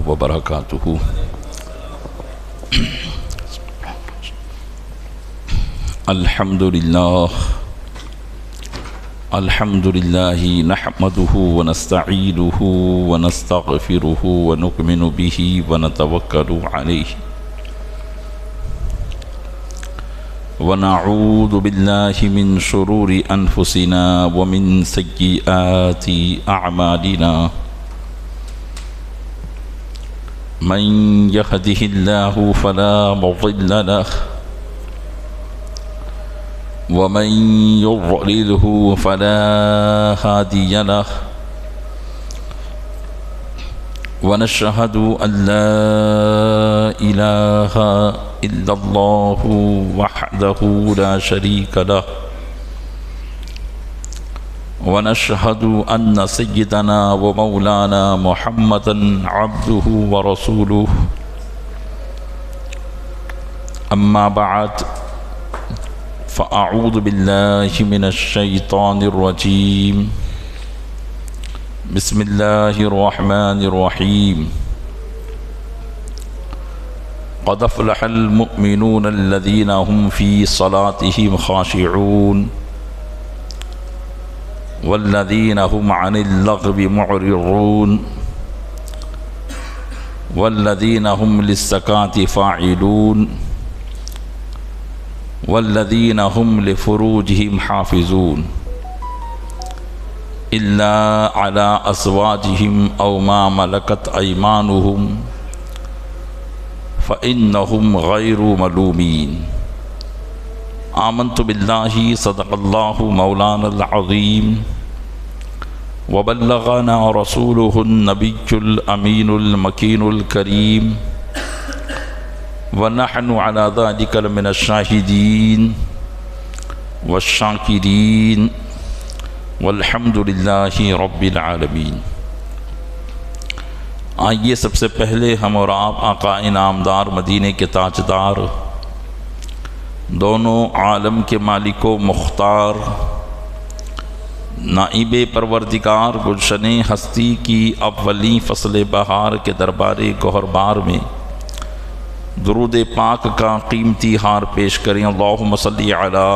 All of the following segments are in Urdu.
وبرکاتہ۔ الحمد للہ نحمده ونستعینه ونستغفره ونؤمن به ونتوکل علیہ ونعوذ باللہ من شرور انفسنا ومن سیئات اعمالنا من يهده الله فلا مضل له ومن يضلله فلا هادي له ونشهد أن لا إله إلا الله وحده لا شريك له ونشهد أن سيدنا ومولانا محمدا عبده ورسوله أما بعد فأعوذ بالله من الشيطان الرجيم بسم الله الرحمن الرحيم قد أفلح المؤمنون الذين هم في صلاتهم خاشعون والذين هم عن اللغو معرضون والذين هم للزكاة فاعلون والذين هم لفروجهم حافظون إلا على أزواجهم أو ما ملكت أيمانهم فإنهم غير ملومين آمنت بالله صدق الله مولانا العظيم وبلغنا رسوله النبي الأمين المكين الكريم ونحن على ذلك لمن الشاهدين والشاكرين والحمد لله رب العالمين۔ آئیے سب سے پہلے ہم اور آپ آقا انعامدار مدینے کے تاجدار دونوں عالم کے مالک و مختار نائب پروردگار گلشن ہستی کی اولین فصل بہار کے دربار گوہر بار میں درود پاک کا قیمتی ہار پیش کریں۔ اللہم صلی علی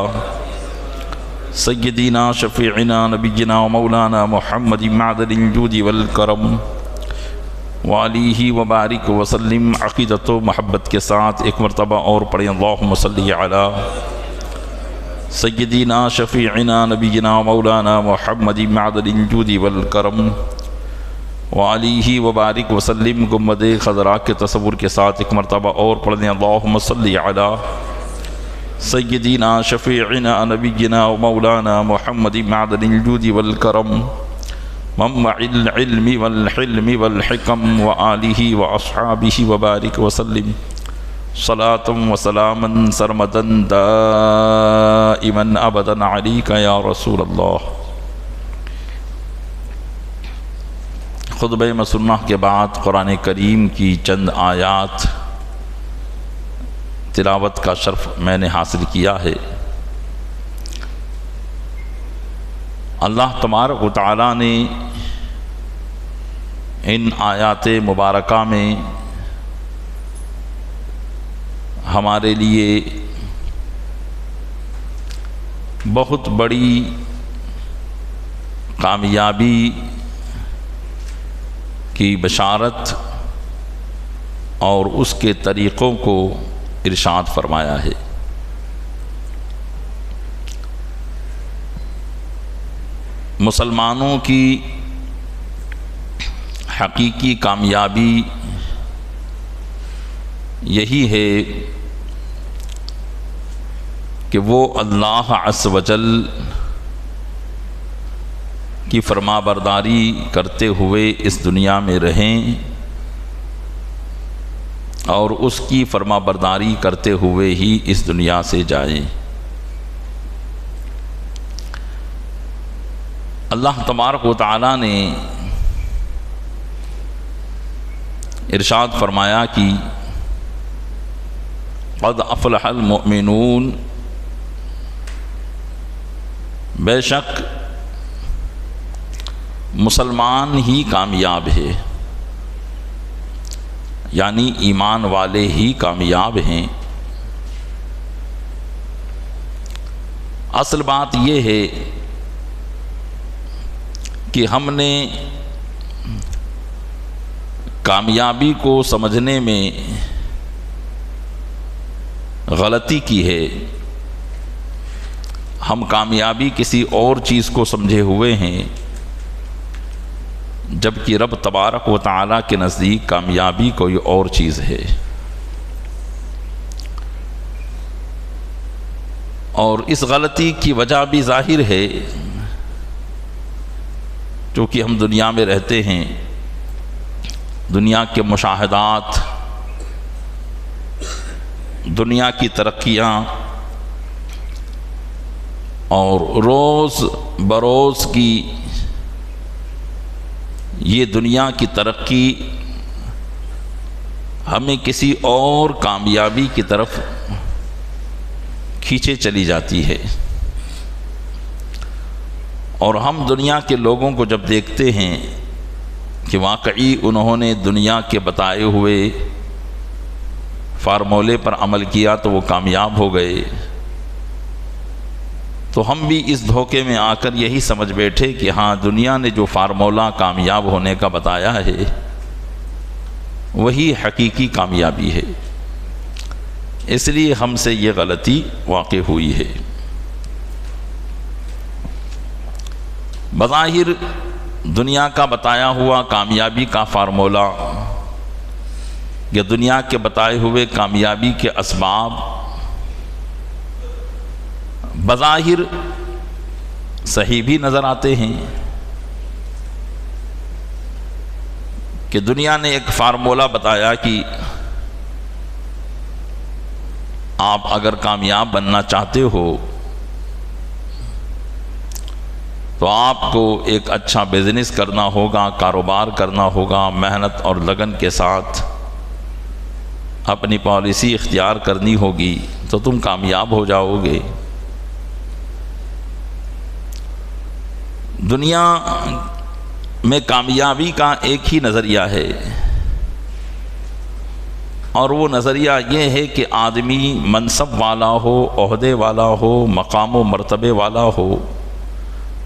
سیدنا شفیعنا نبینا و مولانا محمد معدن الجود والکرم وآلہ وبارک وسلم۔ عقیدت و محبت کے ساتھ ایک مرتبہ اور پڑھیں۔ اللہم صلی علی سیدنا شفیعنا نبینا و مولانا محمد معدن الجود والکرم وآلہ وبارک وسلم۔ گنبد خضراء کے تصور کے ساتھ ایک مرتبہ اور پڑھ دیں۔ اللہم صلی علی سیدنا شفیعنا نبینا و مولانا محمد معدن الجود والکرم منبع العلم والحلم والحکم وآلہ واصحابہ وبارک وسلم صلاۃ و سلاما سرمدا دائما ابدا علیک یا رسول اللہ۔ خطبہ مسنہ کے بعد قرآن کریم کی چند آیات تلاوت کا شرف میں نے حاصل کیا ہے۔ اللہ تبارک و تعالیٰ نے ان آیات مبارکہ میں ہمارے لیے بہت بڑی کامیابی کی بشارت اور اس کے طریقوں کو ارشاد فرمایا ہے۔ مسلمانوں کی حقیقی کامیابی یہی ہے کہ وہ اللہ عز و جل کی فرما برداری کرتے ہوئے اس دنیا میں رہیں اور اس کی فرما برداری کرتے ہوئے ہی اس دنیا سے جائیں۔ اللہ تبارک و تعالیٰ نے ارشاد فرمایا کہ قد افلح المؤمنون، بے شک مسلمان ہی کامیاب ہے۔ یعنی ایمان والے ہی کامیاب ہیں۔ اصل بات یہ ہے کہ ہم نے کامیابی کو سمجھنے میں غلطی کی ہے۔ ہم کامیابی کسی اور چیز کو سمجھے ہوئے ہیں، جبکہ رب تبارک و تعالیٰ کے نزدیک کامیابی کوئی اور چیز ہے۔ اور اس غلطی کی وجہ بھی ظاہر ہے، چونکہ ہم دنیا میں رہتے ہیں، دنیا کے مشاہدات، دنیا کی ترقیاں اور روز بروز کی یہ دنیا کی ترقی ہمیں کسی اور کامیابی کی طرف کھینچے چلی جاتی ہے۔ اور ہم دنیا کے لوگوں کو جب دیکھتے ہیں کہ واقعی انہوں نے دنیا کے بتائے ہوئے فارمولے پر عمل کیا تو وہ کامیاب ہو گئے، تو ہم بھی اس دھوکے میں آ کر یہی سمجھ بیٹھے کہ ہاں دنیا نے جو فارمولہ کامیاب ہونے کا بتایا ہے وہی حقیقی کامیابی ہے۔ اس لیے ہم سے یہ غلطی واقع ہوئی ہے۔ بظاہر دنیا کا بتایا ہوا کامیابی کا فارمولہ یا دنیا کے بتائے ہوئے کامیابی کے اسباب بظاہر صحیح بھی نظر آتے ہیں کہ دنیا نے ایک فارمولہ بتایا کہ آپ اگر کامیاب بننا چاہتے ہو تو آپ کو ایک اچھا بزنس کرنا ہوگا، کاروبار کرنا ہوگا، محنت اور لگن کے ساتھ اپنی پالیسی اختیار کرنی ہوگی تو تم کامیاب ہو جاؤ گے۔ دنیا میں کامیابی کا ایک ہی نظریہ ہے، اور وہ نظریہ یہ ہے کہ آدمی منصب والا ہو، عہدے والا ہو، مقام و مرتبے والا ہو،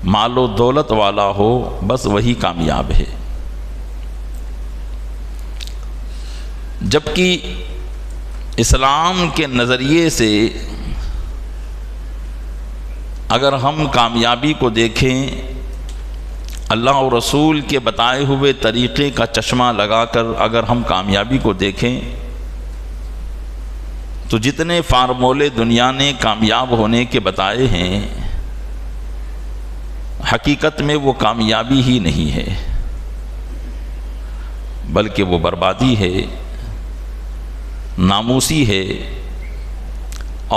مال و دولت والا ہو، بس وہی کامیاب ہے۔ جبکہ اسلام کے نظریے سے اگر ہم کامیابی کو دیکھیں، اللہ اور رسول کے بتائے ہوئے طریقے کا چشمہ لگا کر اگر ہم کامیابی کو دیکھیں تو جتنے فارمولے دنیا نے کامیاب ہونے کے بتائے ہیں حقیقت میں وہ کامیابی ہی نہیں ہے، بلکہ وہ بربادی ہے، ناموسی ہے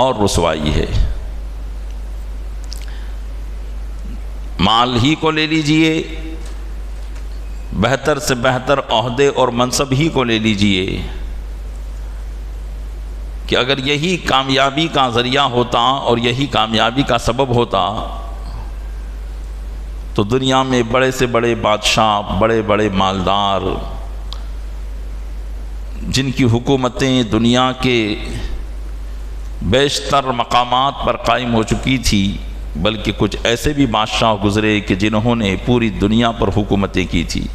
اور رسوائی ہے۔ مال ہی کو لے لیجئے، بہتر سے بہتر عہدے اور منصب ہی کو لے لیجئے، کہ اگر یہی کامیابی کا ذریعہ ہوتا اور یہی کامیابی کا سبب ہوتا تو دنیا میں بڑے سے بڑے بادشاہ، بڑے بڑے مالدار، جن کی حکومتیں دنیا کے بیشتر مقامات پر قائم ہو چکی تھی، بلکہ کچھ ایسے بھی بادشاہ گزرے کہ جنہوں نے پوری دنیا پر حکومتیں کی تھی،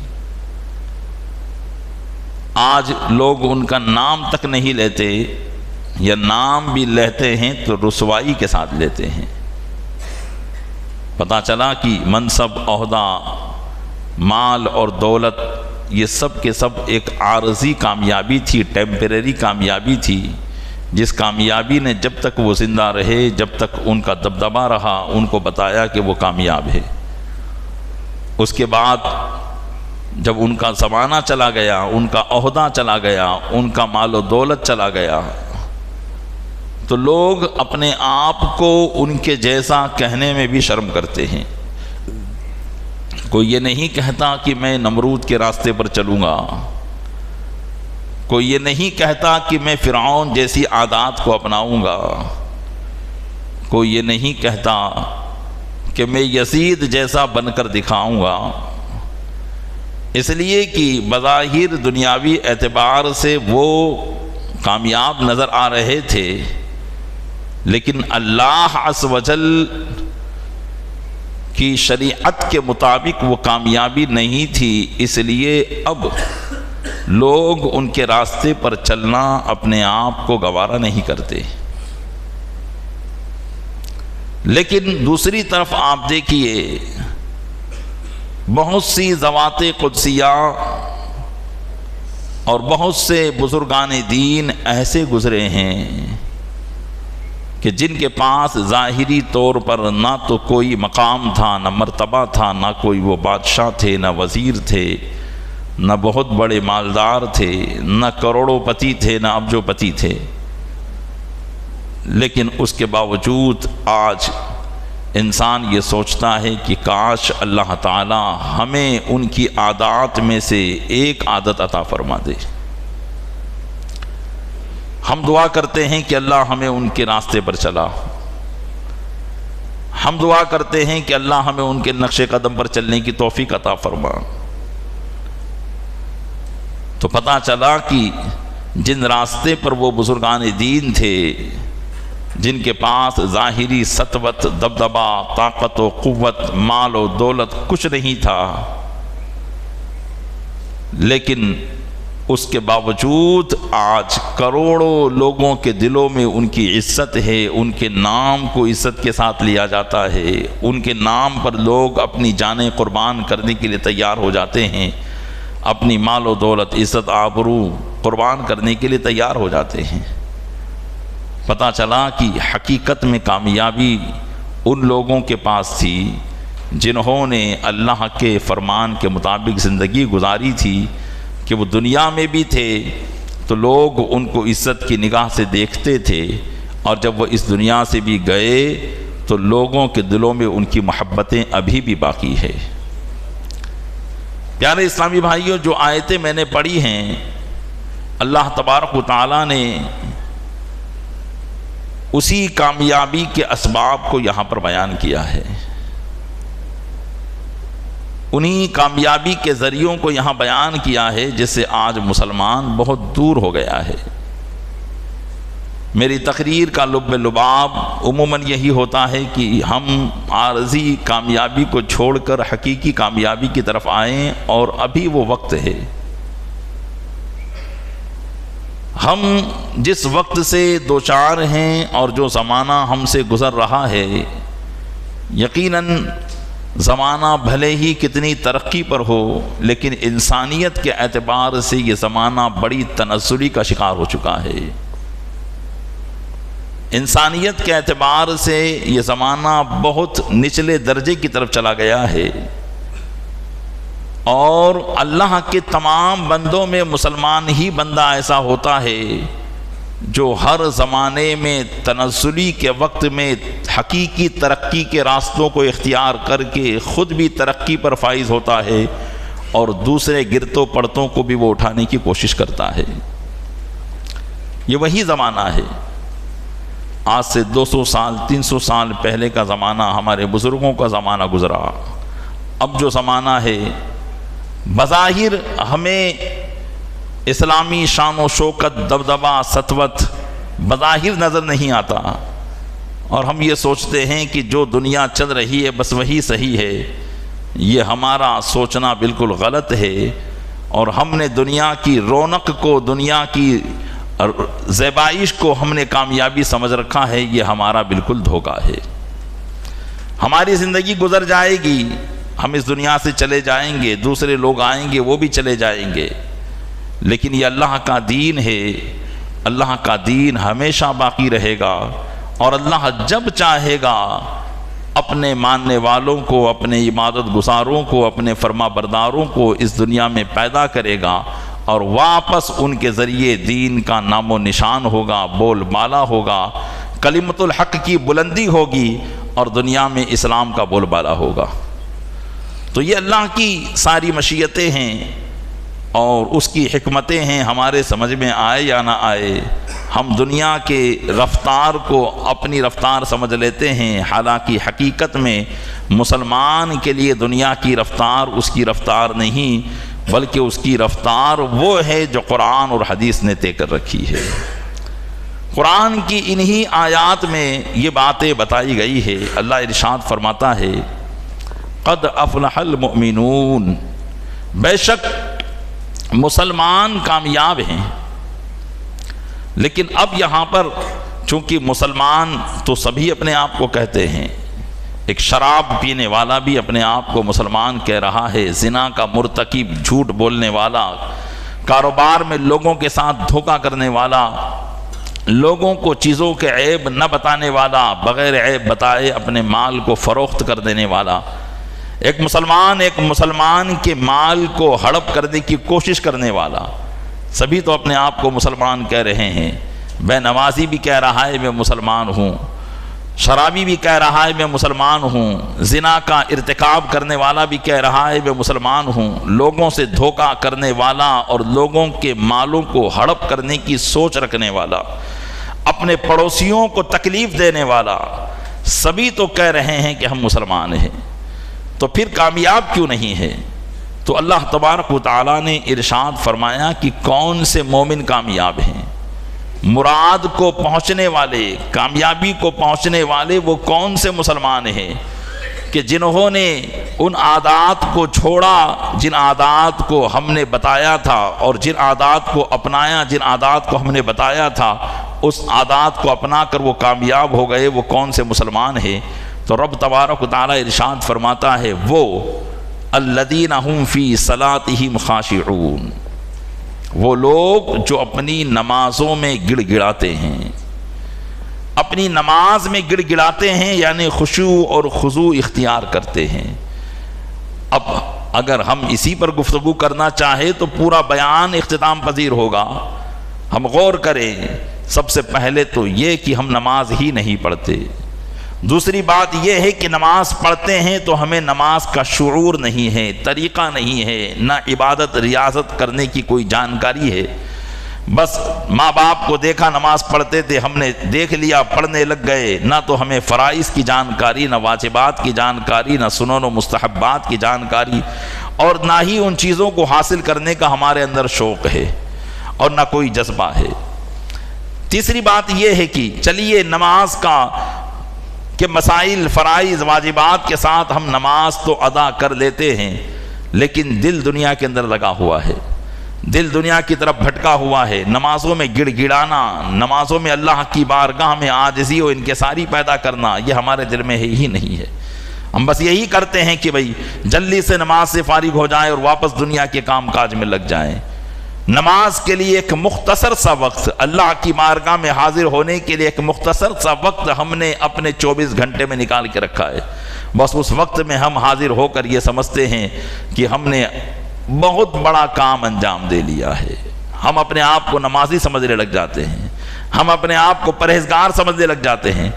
آج لوگ ان کا نام تک نہیں لیتے، یا نام بھی لیتے ہیں تو رسوائی کے ساتھ لیتے ہیں۔ پتہ چلا کہ منصب، عہدہ، مال اور دولت یہ سب کے سب ایک عارضی کامیابی تھی، ٹیمپریری کامیابی تھی، جس کامیابی نے جب تک وہ زندہ رہے، جب تک ان کا دبدبہ رہا، ان کو بتایا کہ وہ کامیاب ہے۔ اس کے بعد جب ان کا زمانہ چلا گیا، ان کا عہدہ چلا گیا، ان کا مال و دولت چلا گیا، تو لوگ اپنے آپ کو ان کے جیسا کہنے میں بھی شرم کرتے ہیں۔ کوئی یہ نہیں کہتا کہ میں نمرود کے راستے پر چلوں گا، کوئی یہ نہیں کہتا کہ میں فرعون جیسی عادات کو اپناؤں گا، کوئی یہ نہیں کہتا کہ میں یزید جیسا بن کر دکھاؤں گا، اس لیے کہ بظاہر دنیاوی اعتبار سے وہ کامیاب نظر آ رہے تھے، لیکن اللہ عز و جل کی شریعت کے مطابق وہ کامیابی نہیں تھی، اس لیے اب لوگ ان کے راستے پر چلنا اپنے آپ کو گوارا نہیں کرتے۔ لیکن دوسری طرف آپ دیکھیے، بہت سی ذوات قدسیہ اور بہت سے بزرگان دین ایسے گزرے ہیں کہ جن کے پاس ظاہری طور پر نہ تو کوئی مقام تھا، نہ مرتبہ تھا، نہ کوئی وہ بادشاہ تھے، نہ وزیر تھے، نہ بہت بڑے مالدار تھے، نہ کروڑوں پتی تھے، نہ ابجو پتی تھے، لیکن اس کے باوجود آج انسان یہ سوچتا ہے کہ کاش اللہ تعالی ہمیں ان کی عادات میں سے ایک عادت عطا فرما دے۔ ہم دعا کرتے ہیں کہ اللہ ہمیں ان کے راستے پر چلا، ہم دعا کرتے ہیں کہ اللہ ہمیں ان کے نقش قدم پر چلنے کی توفیق عطا فرما۔ تو پتہ چلا کہ جن راستے پر وہ بزرگان دین تھے، جن کے پاس ظاہری سطوت، دبدبہ، طاقت و قوت، مال و دولت کچھ نہیں تھا، لیکن اس کے باوجود آج کروڑوں لوگوں کے دلوں میں ان کی عزت ہے، ان کے نام کو عزت کے ساتھ لیا جاتا ہے، ان کے نام پر لوگ اپنی جانیں قربان کرنے کے لیے تیار ہو جاتے ہیں، اپنی مال و دولت، عزت، آبرو قربان کرنے کے لیے تیار ہو جاتے ہیں۔ پتہ چلا کہ حقیقت میں کامیابی ان لوگوں کے پاس تھی جنہوں نے اللہ کے فرمان کے مطابق زندگی گزاری تھی، کہ وہ دنیا میں بھی تھے تو لوگ ان کو عزت کی نگاہ سے دیکھتے تھے، اور جب وہ اس دنیا سے بھی گئے تو لوگوں کے دلوں میں ان کی محبتیں ابھی بھی باقی ہے۔ پیارے اسلامی بھائیوں، جو آیتیں میں نے پڑھی ہیں، اللہ تبارک و تعالیٰ نے اسی کامیابی کے اسباب کو یہاں پر بیان کیا ہے، انہی کامیابی کے ذریعوں کو یہاں بیان کیا ہے، جس سے آج مسلمان بہت دور ہو گیا ہے۔ میری تقریر کا لب لباب عموماً یہی ہوتا ہے کہ ہم عارضی کامیابی کو چھوڑ کر حقیقی کامیابی کی طرف آئیں، اور ابھی وہ وقت ہے۔ ہم جس وقت سے دوچار ہیں اور جو زمانہ ہم سے گزر رہا ہے، یقیناً زمانہ بھلے ہی کتنی ترقی پر ہو، لیکن انسانیت کے اعتبار سے یہ زمانہ بڑی تنزلی کا شکار ہو چکا ہے۔ انسانیت کے اعتبار سے یہ زمانہ بہت نچلے درجے کی طرف چلا گیا ہے، اور اللہ کے تمام بندوں میں مسلمان ہی بندہ ایسا ہوتا ہے جو ہر زمانے میں تنزلی کے وقت میں حقیقی ترقی کے راستوں کو اختیار کر کے خود بھی ترقی پر فائز ہوتا ہے، اور دوسرے گرتوں پڑتوں کو بھی وہ اٹھانے کی کوشش کرتا ہے۔ یہ وہی زمانہ ہے۔ آج سے 200 سال 300 سال پہلے کا زمانہ ہمارے بزرگوں کا زمانہ گزرا، اب جو زمانہ ہے بظاہر ہمیں اسلامی شان و شوکت، دبدبہ، سطوت بظاہر نظر نہیں آتا، اور ہم یہ سوچتے ہیں کہ جو دنیا چل رہی ہے بس وہی صحیح ہے۔ یہ ہمارا سوچنا بالکل غلط ہے، اور ہم نے دنیا کی رونق کو، دنیا کی زیبائش کو ہم نے کامیابی سمجھ رکھا ہے۔ یہ ہمارا بالکل دھوکہ ہے۔ ہماری زندگی گزر جائے گی، ہم اس دنیا سے چلے جائیں گے، دوسرے لوگ آئیں گے، وہ بھی چلے جائیں گے، لیکن یہ اللہ کا دین ہے۔ اللہ کا دین ہمیشہ باقی رہے گا، اور اللہ جب چاہے گا اپنے ماننے والوں کو، اپنے عبادت گزاروں کو، اپنے فرما برداروں کو اس دنیا میں پیدا کرے گا، اور واپس ان کے ذریعے دین کا نام و نشان ہوگا، بول بالا ہوگا، کلمت الحق کی بلندی ہوگی، اور دنیا میں اسلام کا بول بالا ہوگا۔ تو یہ اللہ کی ساری مشیتیں ہیں اور اس کی حکمتیں ہیں، ہمارے سمجھ میں آئے یا نہ آئے۔ ہم دنیا کے رفتار کو اپنی رفتار سمجھ لیتے ہیں، حالانکہ حقیقت میں مسلمان کے لیے دنیا کی رفتار اس کی رفتار نہیں، بلکہ اس کی رفتار وہ ہے جو قرآن اور حدیث نے طے کر رکھی ہے۔ قرآن کی انہی آیات میں یہ باتیں بتائی گئی ہے۔ اللہ ارشاد فرماتا ہے قد افلح المؤمنون، بے شک مسلمان کامیاب ہیں۔ لیکن اب یہاں پر چونکہ مسلمان تو سبھی اپنے آپ کو کہتے ہیں، ایک شراب پینے والا بھی اپنے آپ کو مسلمان کہہ رہا ہے، زنا کا مرتکب، جھوٹ بولنے والا، کاروبار میں لوگوں کے ساتھ دھوکہ کرنے والا، لوگوں کو چیزوں کے عیب نہ بتانے والا، بغیر عیب بتائے اپنے مال کو فروخت کر دینے والا، ایک مسلمان کے مال کو ہڑپ کرنے کی کوشش کرنے والا، سبھی تو اپنے آپ کو مسلمان کہہ رہے ہیں۔ بے نمازی بھی کہہ رہا ہے میں مسلمان ہوں، شرابی بھی کہہ رہا ہے میں مسلمان ہوں، زنا کا ارتکاب کرنے والا بھی کہہ رہا ہے میں مسلمان ہوں، لوگوں سے دھوکہ کرنے والا اور لوگوں کے مالوں کو ہڑپ کرنے کی سوچ رکھنے والا، اپنے پڑوسیوں کو تکلیف دینے والا، سبھی تو کہہ رہے ہیں کہ ہم مسلمان ہیں، تو پھر کامیاب کیوں نہیں ہے؟ تو اللہ تبارک و تعالیٰ نے ارشاد فرمایا کہ کون سے مومن کامیاب ہیں، مراد کو پہنچنے والے، کامیابی کو پہنچنے والے وہ کون سے مسلمان ہیں کہ جنہوں نے ان عادات کو چھوڑا جن عادات کو ہم نے بتایا تھا، اور جن عادات کو اپنایا جن عادات کو ہم نے بتایا تھا، اس عادات کو اپنا کر وہ کامیاب ہو گئے، وہ کون سے مسلمان ہیں؟ تو رب تبارک و تعالیٰ ارشاد فرماتا ہے وہ الذین هم فی صلاتہم خاشعون، وہ لوگ جو اپنی نمازوں میں گڑ گڑاتے ہیں، اپنی نماز میں گڑ گڑاتے ہیں، یعنی خشوع اور خضوع اختیار کرتے ہیں۔ اب اگر ہم اسی پر گفتگو کرنا چاہیں تو پورا بیان اختتام پذیر ہوگا۔ ہم غور کریں، سب سے پہلے تو یہ کہ ہم نماز ہی نہیں پڑھتے، دوسری بات یہ ہے کہ نماز پڑھتے ہیں تو ہمیں نماز کا شعور نہیں ہے، طریقہ نہیں ہے، نہ عبادت ریاضت کرنے کی کوئی جانکاری ہے۔ بس ماں باپ کو دیکھا نماز پڑھتے تھے، ہم نے دیکھ لیا پڑھنے لگ گئے، نہ تو ہمیں فرائض کی جانکاری، نہ واجبات کی جانکاری، نہ سنن و مستحبات کی جانکاری، اور نہ ہی ان چیزوں کو حاصل کرنے کا ہمارے اندر شوق ہے اور نہ کوئی جذبہ ہے۔ تیسری بات یہ ہے کہ چلیے نماز کے مسائل، فرائض، واجبات کے ساتھ ہم نماز تو ادا کر لیتے ہیں، لیکن دل دنیا کے اندر لگا ہوا ہے، دل دنیا کی طرف بھٹکا ہوا ہے۔ نمازوں میں گڑ گڑانا، نمازوں میں اللہ کی بارگاہ میں عاجزی و انکساری پیدا کرنا، یہ ہمارے دل میں ہی نہیں ہے۔ ہم بس یہی کرتے ہیں کہ بھئی جلدی سے نماز سے فارغ ہو جائیں اور واپس دنیا کے کام کاج میں لگ جائیں۔ نماز کے لیے ایک مختصر سا وقت، اللہ کی بارگاہ میں حاضر ہونے کے لیے ایک مختصر سا وقت ہم نے اپنے 24 گھنٹے میں نکال کے رکھا ہے۔ بس اس وقت میں ہم حاضر ہو کر یہ سمجھتے ہیں کہ ہم نے بہت بڑا کام انجام دے لیا ہے۔ ہم اپنے آپ کو نمازی سمجھنے لگ جاتے ہیں، ہم اپنے آپ کو پرہیزگار سمجھنے لگ جاتے ہیں،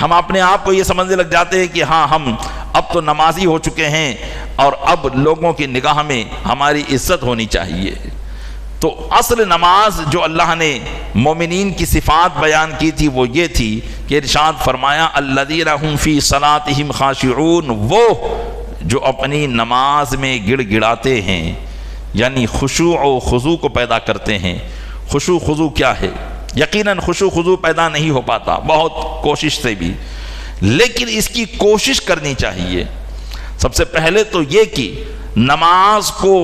ہم اپنے آپ کو یہ سمجھنے لگ جاتے ہیں کہ ہاں ہم اب تو نمازی ہو چکے ہیں اور اب لوگوں کی نگاہ میں ہماری عزت ہونی چاہیے۔ تو اصل نماز جو اللہ نے مومنین کی صفات بیان کی تھی وہ یہ تھی کہ ارشاد فرمایا الذین هم فی صلاتہم خاشعون، وہ جو اپنی نماز میں گڑ گڑاتے ہیں، یعنی خشوع و خضوع کو پیدا کرتے ہیں۔ خشوع خضوع کیا ہے؟ یقیناً خشوع خضوع پیدا نہیں ہو پاتا بہت کوشش سے بھی، لیکن اس کی کوشش کرنی چاہیے۔ سب سے پہلے تو یہ کہ نماز کو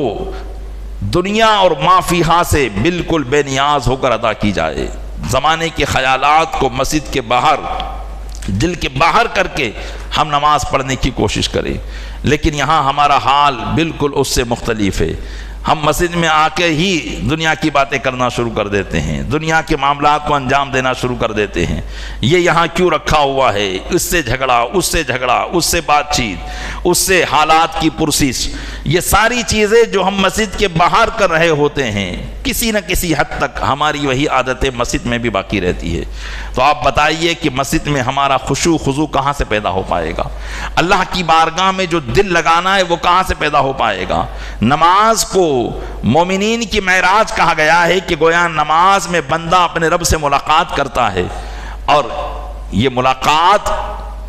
دنیا اور ما فیہا سے بالکل بے نیاز ہو کر ادا کی جائے، زمانے کے خیالات کو مسجد کے باہر، دل کے باہر کر کے ہم نماز پڑھنے کی کوشش کریں۔ لیکن یہاں ہمارا حال بالکل اس سے مختلف ہے۔ ہم مسجد میں آ کے ہی دنیا کی باتیں کرنا شروع کر دیتے ہیں، دنیا کے معاملات کو انجام دینا شروع کر دیتے ہیں۔ یہ یہاں کیوں رکھا ہوا ہے، اس سے جھگڑا، اس سے جھگڑا، اس سے بات چیت، اس سے حالات کی پرسش، یہ ساری چیزیں جو ہم مسجد کے باہر کر رہے ہوتے ہیں، کسی نہ کسی حد تک ہماری وہی عادتیں مسجد میں بھی باقی رہتی ہے۔ تو آپ بتائیے کہ مسجد میں ہمارا خشوع خضوع کہاں سے پیدا ہو پائے گا؟ اللہ کی بارگاہ میں جو دل لگانا ہے وہ کہاں سے پیدا ہو پائے گا؟ نماز کو مومنین کی معراج کہا گیا ہے کہ گویا نماز میں بندہ اپنے رب سے ملاقات کرتا ہے، اور یہ ملاقات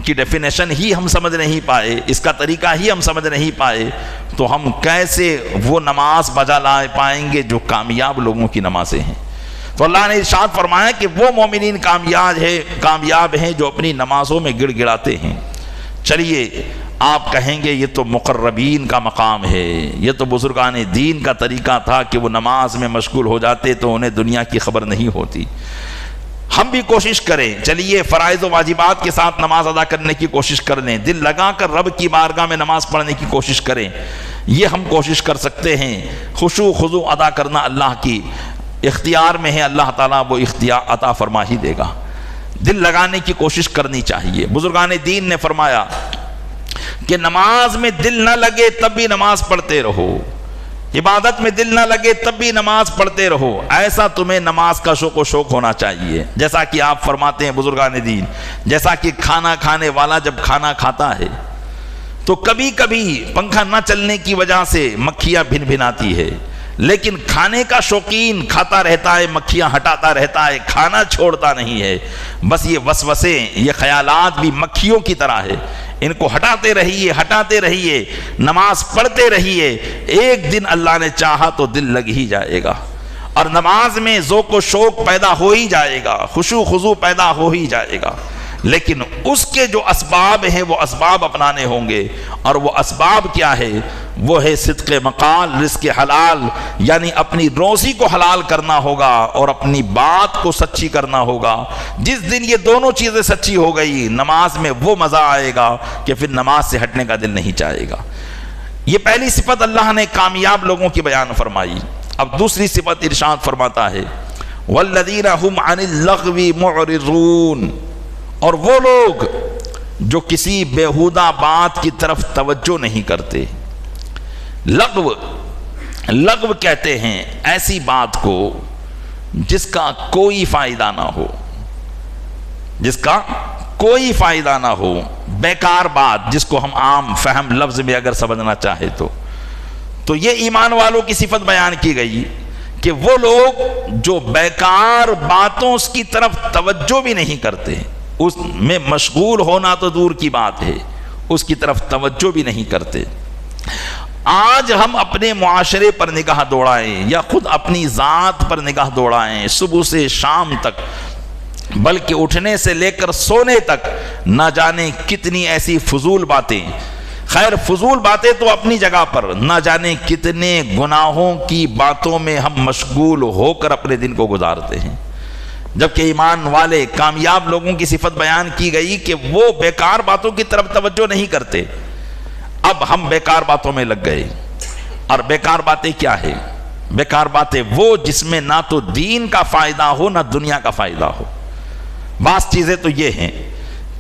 کی ڈیفینیشن ہی ہم سمجھ نہیں پائے، اس کا طریقہ ہی ہم سمجھ نہیں پائے، تو ہم کیسے وہ نماز بجا لا پائیں گے جو کامیاب لوگوں کی نمازیں ہیں؟ تو اللہ نے ارشاد فرمایا کہ وہ مومنین کامیاب ہیں جو اپنی نمازوں میں گڑ گڑاتے ہیں۔ چلیے آپ کہیں گے یہ تو مقربین کا مقام ہے، یہ تو بزرگان دین کا طریقہ تھا کہ وہ نماز میں مشغول ہو جاتے تو انہیں دنیا کی خبر نہیں ہوتی۔ ہم بھی کوشش کریں، چلیے فرائض و واجبات کے ساتھ نماز ادا کرنے کی کوشش کر لیں، دل لگا کر رب کی بارگاہ میں نماز پڑھنے کی کوشش کریں، یہ ہم کوشش کر سکتے ہیں۔ خشوع خضوع ادا کرنا اللہ کی اختیار میں ہے، اللہ تعالیٰ وہ اختیار عطا فرما ہی دے گا۔ دل لگانے کی کوشش کرنی چاہیے۔ بزرگان دین نے فرمایا کہ نماز میں دل نہ لگے تب بھی نماز پڑھتے رہو، عبادت میں دل نہ لگے تب بھی نماز پڑھتے رہو، ایسا تمہیں نماز کا شوق و شوق ہونا چاہیے۔ جیسا کہ آپ فرماتے ہیں بزرگان دین، جیسا کہ کھانا کھانے والا جب کھانا کھاتا ہے تو کبھی کبھی پنکھا نہ چلنے کی وجہ سے مکھیاں بھن بھناتی ہے، لیکن کھانے کا شوقین کھاتا رہتا ہے، مکھیاں ہٹاتا رہتا ہے، کھانا چھوڑتا نہیں ہے۔ بس یہ وسوسے، یہ خیالات بھی مکھیوں کی طرح ہے، ان کو ہٹاتے رہیے، نماز پڑھتے رہیے، ایک دن اللہ نے چاہا تو دل لگ ہی جائے گا، اور نماز میں ذوق و شوق پیدا ہو ہی جائے گا، خشوع خضوع پیدا ہو ہی جائے گا۔ لیکن اس کے جو اسباب ہیں وہ اسباب اپنانے ہوں گے، اور وہ اسباب کیا ہے؟ وہ ہے صدق مقال، رزق حلال، یعنی اپنی روزی کو حلال کرنا ہوگا اور اپنی بات کو سچی کرنا ہوگا۔ جس دن یہ دونوں چیزیں سچی ہو گئی، نماز میں وہ مزہ آئے گا کہ پھر نماز سے ہٹنے کا دل نہیں چاہے گا۔ یہ پہلی صفت اللہ نے کامیاب لوگوں کی بیان فرمائی۔ اب دوسری صفت ارشاد فرماتا ہے والذین هم عن اللغو معرضون، اور وہ لوگ جو کسی بیہودہ بات کی طرف توجہ نہیں کرتے۔ لغو کہتے ہیں ایسی بات کو جس کا کوئی فائدہ نہ ہو، جس کا کوئی فائدہ نہ ہو، بیکار بات، جس کو ہم عام فہم لفظ میں اگر سمجھنا چاہے تو یہ ایمان والوں کی صفت بیان کی گئی کہ وہ لوگ جو بیکار باتوں کی طرف توجہ بھی نہیں کرتے، اس میں مشغول ہونا تو دور کی بات ہے، اس کی طرف توجہ بھی نہیں کرتے۔ آج ہم اپنے معاشرے پر نگاہ دوڑائیں یا خود اپنی ذات پر نگاہ دوڑائیں، صبح سے شام تک، بلکہ اٹھنے سے لے کر سونے تک نہ جانے کتنی ایسی فضول باتیں، خیر فضول باتیں تو اپنی جگہ پر، نہ جانے کتنے گناہوں کی باتوں میں ہم مشغول ہو کر اپنے دن کو گزارتے ہیں۔ جبکہ ایمان والے کامیاب لوگوں کی صفت بیان کی گئی کہ وہ بیکار باتوں کی طرف توجہ نہیں کرتے۔ اب ہم بیکار باتوں میں لگ گئے، اور بیکار باتیں کیا ہے؟ بیکار باتیں وہ جس میں نہ تو دین کا فائدہ ہو نہ دنیا کا فائدہ ہو۔ بعض چیزیں تو یہ ہیں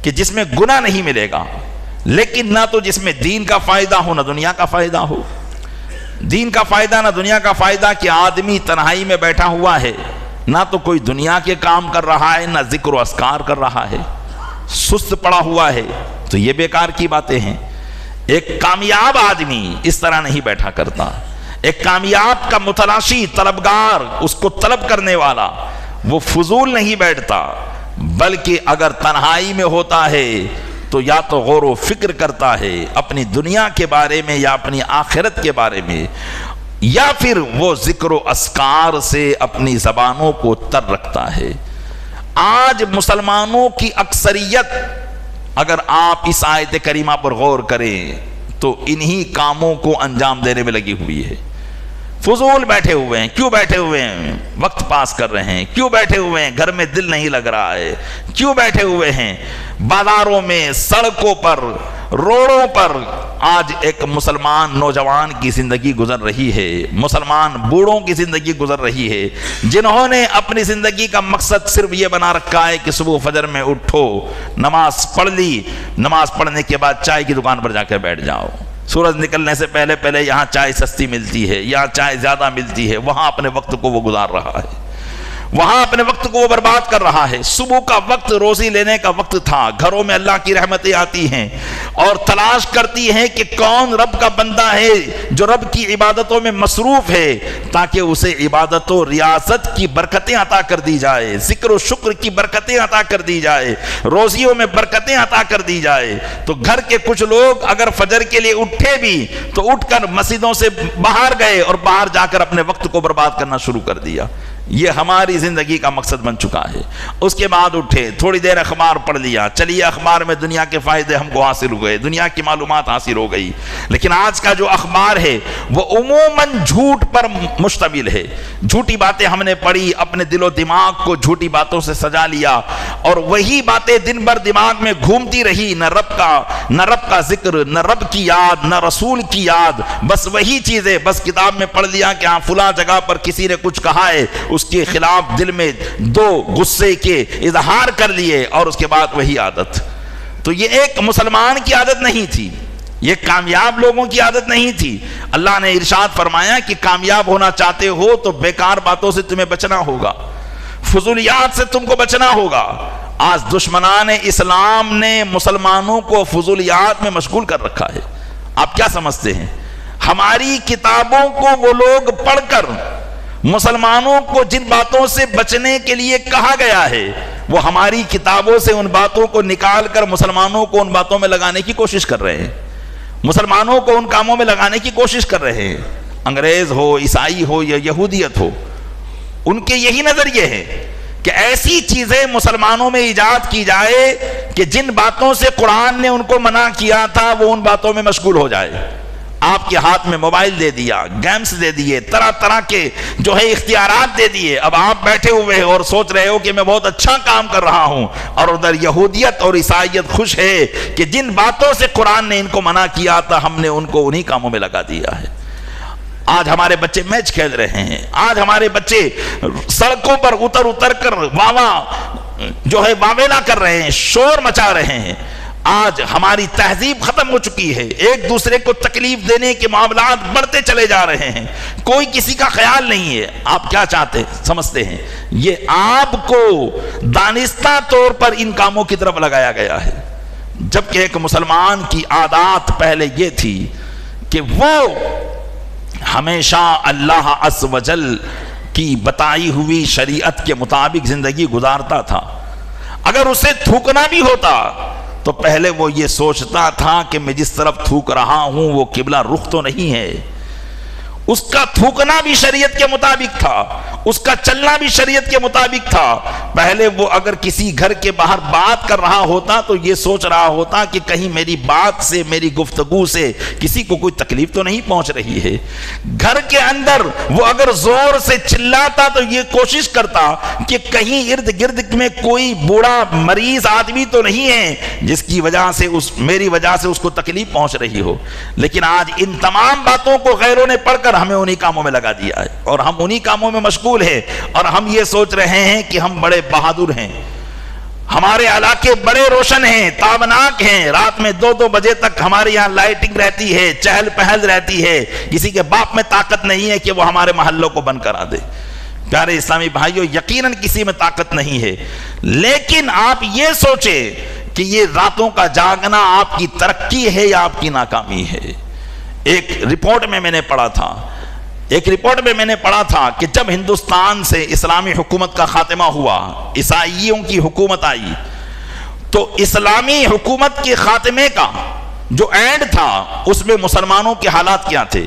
کہ جس میں گناہ نہیں ملے گا، لیکن نہ تو جس میں دین کا فائدہ ہو نہ دنیا کا فائدہ ہو۔ دین کا فائدہ نہ دنیا کا فائدہ کہ آدمی تنہائی میں بیٹھا ہوا ہے، نہ تو کوئی دنیا کے کام کر رہا ہے نہ ذکر و اذکار کر رہا ہے، سست پڑا ہوا ہے، تو یہ بیکار کی باتیں ہیں۔ ایک کامیاب آدمی اس طرح نہیں بیٹھا کرتا۔ ایک کامیاب کا متلاشی، طلبگار، اس کو طلب کرنے والا، وہ فضول نہیں بیٹھتا، بلکہ اگر تنہائی میں ہوتا ہے تو یا تو غور و فکر کرتا ہے اپنی دنیا کے بارے میں یا اپنی آخرت کے بارے میں، یا پھر وہ ذکر و اذکار سے اپنی زبانوں کو تر رکھتا ہے۔ آج مسلمانوں کی اکثریت، اگر آپ اس آیت کریمہ پر غور کریں تو انہی کاموں کو انجام دینے میں لگی ہوئی ہے۔ فضول بیٹھے ہوئے ہیں، کیوں بیٹھے ہوئے ہیں؟ وقت پاس کر رہے ہیں۔ کیوں بیٹھے ہوئے ہیں؟ گھر میں دل نہیں لگ رہا ہے۔ کیوں بیٹھے ہوئے ہیں؟ بازاروں میں، سڑکوں پر، روڈوں پر آج ایک مسلمان نوجوان کی زندگی گزر رہی ہے، مسلمان بوڑھوں کی زندگی گزر رہی ہے، جنہوں نے اپنی زندگی کا مقصد صرف یہ بنا رکھا ہے کہ صبح فجر میں اٹھو، نماز پڑھ لی، نماز پڑھنے کے بعد چائے کی دکان پر جا کے بیٹھ جاؤ، سورج نکلنے سے پہلے یہاں چائے سستی ملتی ہے، یہاں چائے زیادہ ملتی ہے، وہاں اپنے وقت کو وہ گزار رہا ہے۔ وہاں اپنے وقت کو وہ برباد کر رہا ہے. صبح کا وقت روزی لینے کا وقت تھا, گھروں میں اللہ کی رحمتیں آتی ہیں اور تلاش کرتی ہیں کہ کون رب کا بندہ ہے جو رب کی عبادتوں میں مصروف ہے, تاکہ اسے عبادت و ریاست کی برکتیں عطا کر دی جائے, ذکر و شکر کی برکتیں عطا کر دی جائے, روزیوں میں برکتیں عطا کر دی جائے. تو گھر کے کچھ لوگ اگر فجر کے لیے اٹھے بھی تو اٹھ کر مسجدوں سے باہر گئے اور باہر جا کر اپنے وقت کو برباد کرنا شروع کر دیا. یہ ہماری زندگی کا مقصد بن چکا ہے. اس کے بعد اٹھے, تھوڑی دیر اخبار پڑھ لیا, چلیے اخبار میں دنیا کے فائدے ہم کو حاصل ہوئے, دنیا کی معلومات حاصل ہو گئی. لیکن آج کا جو اخبار ہے وہ عموماً جھوٹ پر مشتمل ہے. جھوٹی باتیں ہم نے پڑھی, اپنے دل و دماغ کو جھوٹی باتوں سے سجا لیا اور وہی باتیں دن بھر دماغ میں گھومتی رہی. نہ رب کا ذکر, نہ رب کی یاد, نہ رسول کی یاد, بس وہی چیزیں. بس کتاب میں پڑھ لیا کہ ہاں فلاں جگہ پر کسی نے کچھ کہا ہے, اس کے خلاف دل میں دو غصے کے اظہار کر لیے اور اس کے بعد وہی عادت. تو یہ ایک مسلمان کی عادت نہیں تھی, یہ کامیاب لوگوں کی عادت نہیں تھی. اللہ نے ارشاد فرمایا کہ کامیاب ہونا چاہتے ہو تو بیکار باتوں سے تمہیں بچنا ہوگا, فضولیات سے تم کو بچنا ہوگا. آج دشمنان اسلام نے مسلمانوں کو فضولیات میں مشغول کر رکھا ہے. آپ کیا سمجھتے ہیں؟ ہماری کتابوں کو وہ لوگ پڑھ کر مسلمانوں کو جن باتوں سے بچنے کے لیے کہا گیا ہے وہ ہماری کتابوں سے ان باتوں کو نکال کر مسلمانوں کو ان باتوں میں لگانے کی کوشش کر رہے ہیں, مسلمانوں کو ان کاموں میں لگانے کی کوشش کر رہے ہیں. انگریز ہو, عیسائی ہو یا یہودیت ہو, ان کے یہی نظریے ہے کہ ایسی چیزیں مسلمانوں میں ایجاد کی جائے کہ جن باتوں سے قرآن نے ان کو منع کیا تھا وہ ان باتوں میں مشغول ہو جائے. آپ کے ہاتھ میں موبائل دے دیا, گیمز دے دیے, طرح طرح کے جو ہے اختیارات دے دیے. اب آپ بیٹھے ہوئے اور سوچ رہے ہو کہ میں بہت اچھا کام کر رہا ہوں, اور ادھر یہودیت اور عیسائیت خوش ہے کہ جن باتوں سے قرآن نے ان کو منع کیا تھا ہم نے ان کو انہی کاموں میں لگا دیا ہے. آج ہمارے بچے میچ کھیل رہے ہیں, آج ہمارے بچے سڑکوں پر اتر کر واویلا کر رہے ہیں, شور مچا رہے ہیں. آج ہماری تہذیب ختم ہو چکی ہے, ایک دوسرے کو تکلیف دینے کے معاملات بڑھتے چلے جا رہے ہیں, کوئی کسی کا خیال نہیں ہے. آپ کیا سمجھتے ہیں؟ یہ آپ کو دانستہ طور پر ان کاموں کی طرف لگایا گیا ہے, جبکہ ایک مسلمان کی عادات پہلے یہ تھی کہ وہ ہمیشہ اللہ عز و جل کی بتائی ہوئی شریعت کے مطابق زندگی گزارتا تھا. اگر اسے تھوکنا بھی ہوتا تو پہلے وہ یہ سوچتا تھا کہ میں جس طرف تھوک رہا ہوں وہ قبلہ رخ تو نہیں ہے. اس کا تھوکنا بھی شریعت کے مطابق تھا, اس کا چلنا بھی شریعت کے مطابق تھا. پہلے وہ اگر کسی گھر کے باہر بات کر رہا ہوتا تو یہ سوچ رہا ہوتا کہ کہیں میری بات سے, میری گفتگو سے کسی کو کوئی تکلیف تو نہیں پہنچ رہی ہے. گھر کے اندر وہ اگر زور سے چلاتا تو یہ کوشش کرتا کہ کہیں ارد گرد میں کوئی بوڑھا مریض آدمی تو نہیں ہے جس کی وجہ سے میری وجہ سے اس کو تکلیف پہنچ رہی ہو. لیکن آج ان تمام باتوں کو غیروں نے پڑھ کر ہمیں انہی کاموں میں لگا دیا ہے اور ہم انہی کاموں میں مشغول ہیں, اور ہم یہ سوچ رہے ہیں کہ ہم بڑے بہادر ہیں, ہمارے علاقے بڑے روشن ہیں, تابناک ہیں. رات میں 2-2 بجے تک ہمارے یہاں لائٹنگ رہتی ہے, چہل پہل رہتی ہے. کسی کے باپ میں طاقت نہیں ہے کہ وہ ہمارے محلوں کو بند کرا دے. پیارے اسلامی بھائیوں, یقیناً کسی میں طاقت نہیں ہے, لیکن آپ یہ سوچیں کہ یہ راتوں کا جاگنا آپ کی ترقی ہے یا آپ کی ناکامی ہے. ایک رپورٹ میں میں نے پڑھا تھا کہ جب ہندوستان سے اسلامی حکومت کا خاتمہ ہوا, عیسائیوں کی حکومت آئی, تو اسلامی حکومت کے خاتمے کا جو اینڈ تھا اس میں مسلمانوں کے حالات کیا تھے؟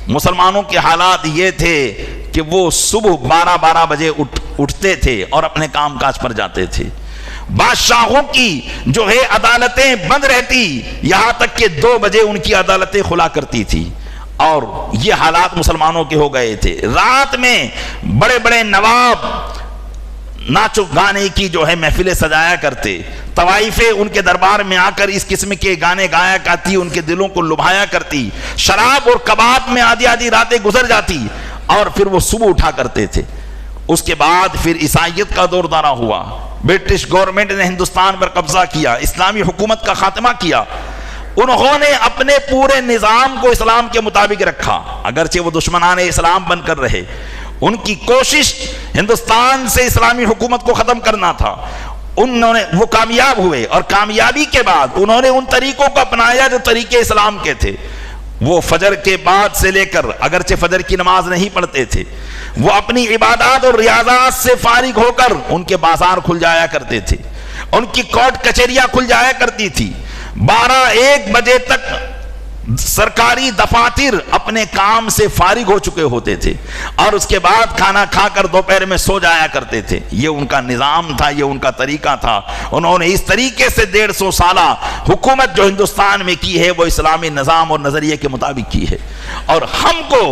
مسلمانوں کے حالات یہ تھے کہ وہ صبح 12 بجے اٹھتے تھے اور اپنے کام کاج پر جاتے تھے. بادشاہوں کی جو ہے عدالتیں بند رہتی, یہاں تک کہ 2 بجے ان کی عدالتیں کھلا کرتی تھی. اور یہ حالات مسلمانوں کے ہو گئے تھے. رات میں بڑے بڑے نواب ناچو گانے کی جو ہے محفلیں سجایا کرتے, طوائفیں ان کے دربار میں آ کر اس قسم کے گانے گایا کرتی, ان کے دلوں کو لبھایا کرتی. شراب اور کباب میں آدھی راتیں گزر جاتی اور پھر وہ صبح اٹھا کرتے تھے. اس کے بعد پھر عیسائیت کا دور دورہ ہوا, برٹش گورنمنٹ نے ہندوستان پر قبضہ کیا, اسلامی حکومت کا خاتمہ کیا. انہوں نے اپنے پورے نظام کو اسلام کے مطابق رکھا, اگرچہ وہ دشمنان اسلام بن کر رہے. ان کی کوشش ہندوستان سے اسلامی حکومت کو ختم کرنا تھا، وہ کامیاب ہوئے، اور کامیابی کے بعد انہوں نے ان طریقوں کو اپنایا جو طریقے اسلام کے تھے۔ وہ فجر کے بعد سے لے کر، اگرچہ فجر کی نماز نہیں پڑھتے تھے، وہ اپنی عبادات اور ریاضات سے فارغ ہو کر ان کے بازار کھل جایا کرتے تھے، ان کی کورٹ کچہریاں کھل جایا کرتی تھی، 12-1 بجے تک سرکاری دفاتر اپنے کام سے فارغ ہو چکے ہوتے تھے، اور اس کے بعد کھانا کھا کر دوپہر میں سو جایا کرتے تھے۔ یہ ان کا نظام تھا، یہ ان کا طریقہ تھا۔ انہوں نے اس طریقے سے 150 سالہ حکومت جو ہندوستان میں کی ہے وہ اسلامی نظام اور نظریے کے مطابق کی ہے، اور ہم کو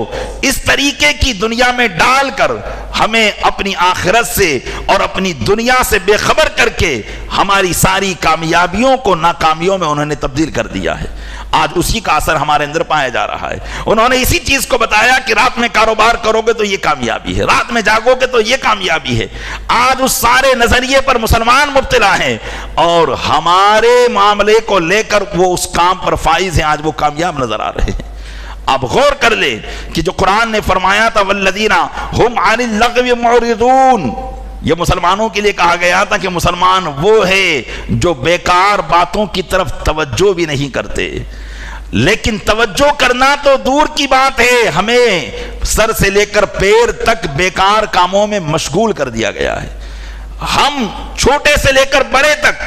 اس طریقے کی دنیا میں ڈال کر ہمیں اپنی آخرت سے اور اپنی دنیا سے بے خبر کر کے ہماری ساری کامیابیوں کو ناکامیوں میں انہوں نے تبدیل کر دیا ہے۔ آج اسی کا اثر ہمارے اندر پایا جا رہا ہے۔ انہوں نے اسی چیز کو بتایا کہ رات میں کاروبار کرو گے تو یہ کامیابی ہے، رات میں جاگو گے تو یہ کامیابی ہے۔ آج اس سارے نظریے پر مسلمان مبتلا ہیں، اور ہمارے معاملے کو لے کر وہ اس کام پر فائز ہیں، آج وہ کامیاب نظر آ رہے ہیں۔ اب غور کر لیں کہ جو قرآن نے فرمایا تھا والذین هم عن اللغو معرضون، یہ مسلمانوں کے لیے کہا گیا تھا کہ مسلمان وہ ہے جو بیکار باتوں کی طرف توجہ بھی نہیں کرتے۔ لیکن توجہ کرنا تو دور کی بات ہے، ہمیں سر سے لے کر پیر تک بیکار کاموں میں مشغول کر دیا گیا ہے۔ ہم چھوٹے سے لے کر بڑے تک،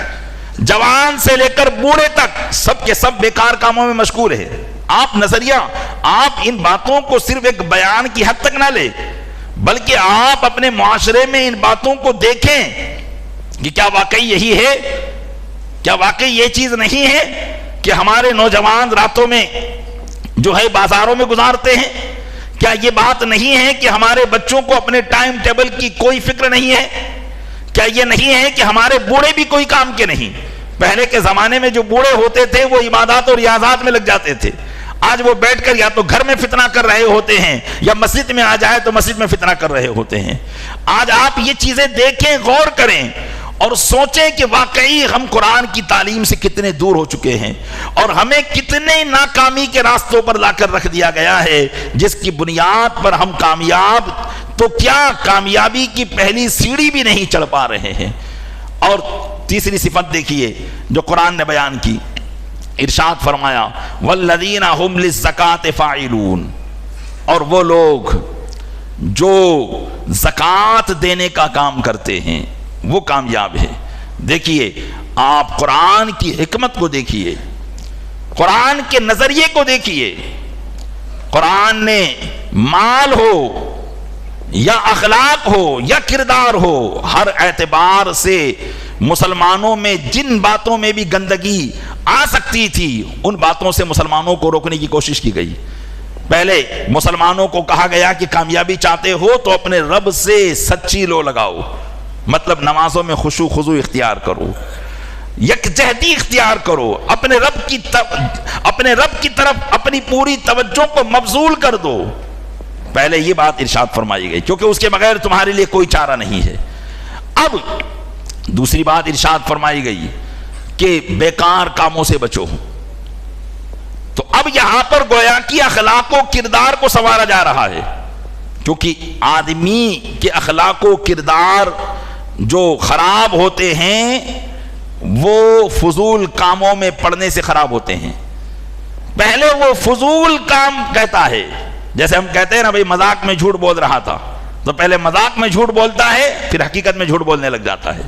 جوان سے لے کر بوڑھے تک، سب کے سب بیکار کاموں میں مشغول ہے۔ آپ نظریہ، آپ ان باتوں کو صرف ایک بیان کی حد تک نہ لیں، بلکہ آپ اپنے معاشرے میں ان باتوں کو دیکھیں کہ کیا واقعی یہی ہے؟ کیا واقعی یہ چیز نہیں ہے کہ ہمارے نوجوان راتوں میں جو ہے بازاروں میں گزارتے ہیں؟ کیا یہ بات نہیں ہے کہ ہمارے بچوں کو اپنے ٹائم ٹیبل کی کوئی فکر نہیں ہے؟ کیا یہ نہیں ہے کہ ہمارے بوڑھے بھی کوئی کام کے نہیں؟ پہلے کے زمانے میں جو بوڑھے ہوتے تھے وہ عبادات اور ریاضات میں لگ جاتے تھے، آج وہ بیٹھ کر یا تو گھر میں فتنہ کر رہے ہوتے ہیں یا مسجد میں آ جائے تو مسجد میں فتنہ کر رہے ہوتے ہیں۔ آج آپ یہ چیزیں دیکھیں، غور کریں اور سوچیں کہ واقعی ہم قرآن کی تعلیم سے کتنے دور ہو چکے ہیں، اور ہمیں کتنے ناکامی کے راستوں پر لا کر رکھ دیا گیا ہے، جس کی بنیاد پر ہم کامیاب تو کیا کامیابی کی پہلی سیڑھی بھی نہیں چڑھ پا رہے ہیں۔ اور تیسری صفت دیکھیے جو قرآن نے بیان کی، ارشاد فرمایا والذین هم للزکاۃ فاعلون، اور وہ لوگ جو زکوٰۃ دینے کا کام کرتے ہیں وہ کامیاب ہے۔ دیکھیے آپ قرآن کی حکمت کو دیکھیے، قرآن کے نظریے کو دیکھیے۔ قرآن نے مال ہو یا اخلاق ہو یا کردار ہو، ہر اعتبار سے مسلمانوں میں جن باتوں میں بھی گندگی آ سکتی تھی ان باتوں سے مسلمانوں کو روکنے کی کوشش کی گئی۔ پہلے مسلمانوں کو کہا گیا کہ کامیابی چاہتے ہو تو اپنے رب سے سچی لو لگاؤ، مطلب نمازوں میں خشوع خضوع اختیار کرو، یکجہتی اختیار کرو، اپنے رب کی طرف اپنی پوری توجہ کو مبذول کر دو۔ پہلے یہ بات ارشاد فرمائی گئی کیونکہ اس کے بغیر تمہارے لیے کوئی چارہ نہیں ہے۔ اب دوسری بات ارشاد فرمائی گئی کہ بیکار کاموں سے بچو۔ تو اب یہاں پر گویا کہ اخلاق و کردار کو سنوارا جا رہا ہے، کیونکہ آدمی کے اخلاق و کردار جو خراب ہوتے ہیں وہ فضول کاموں میں پڑنے سے خراب ہوتے ہیں۔ پہلے وہ فضول کام کہتا ہے، جیسے ہم کہتے ہیں نا بھئی مذاق میں جھوٹ بول رہا تھا، تو پہلے مذاق میں جھوٹ بولتا ہے پھر حقیقت میں جھوٹ بولنے لگ جاتا ہے،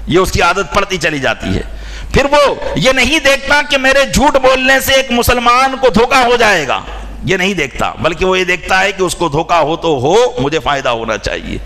یہ اس کی عادت پڑتی چلی جاتی ہے۔ پھر وہ یہ نہیں دیکھتا کہ میرے جھوٹ بولنے سے ایک مسلمان کو دھوکہ ہو جائے گا، یہ نہیں دیکھتا، بلکہ وہ یہ دیکھتا ہے کہ اس کو دھوکہ ہو تو ہو، مجھے فائدہ ہونا چاہیے۔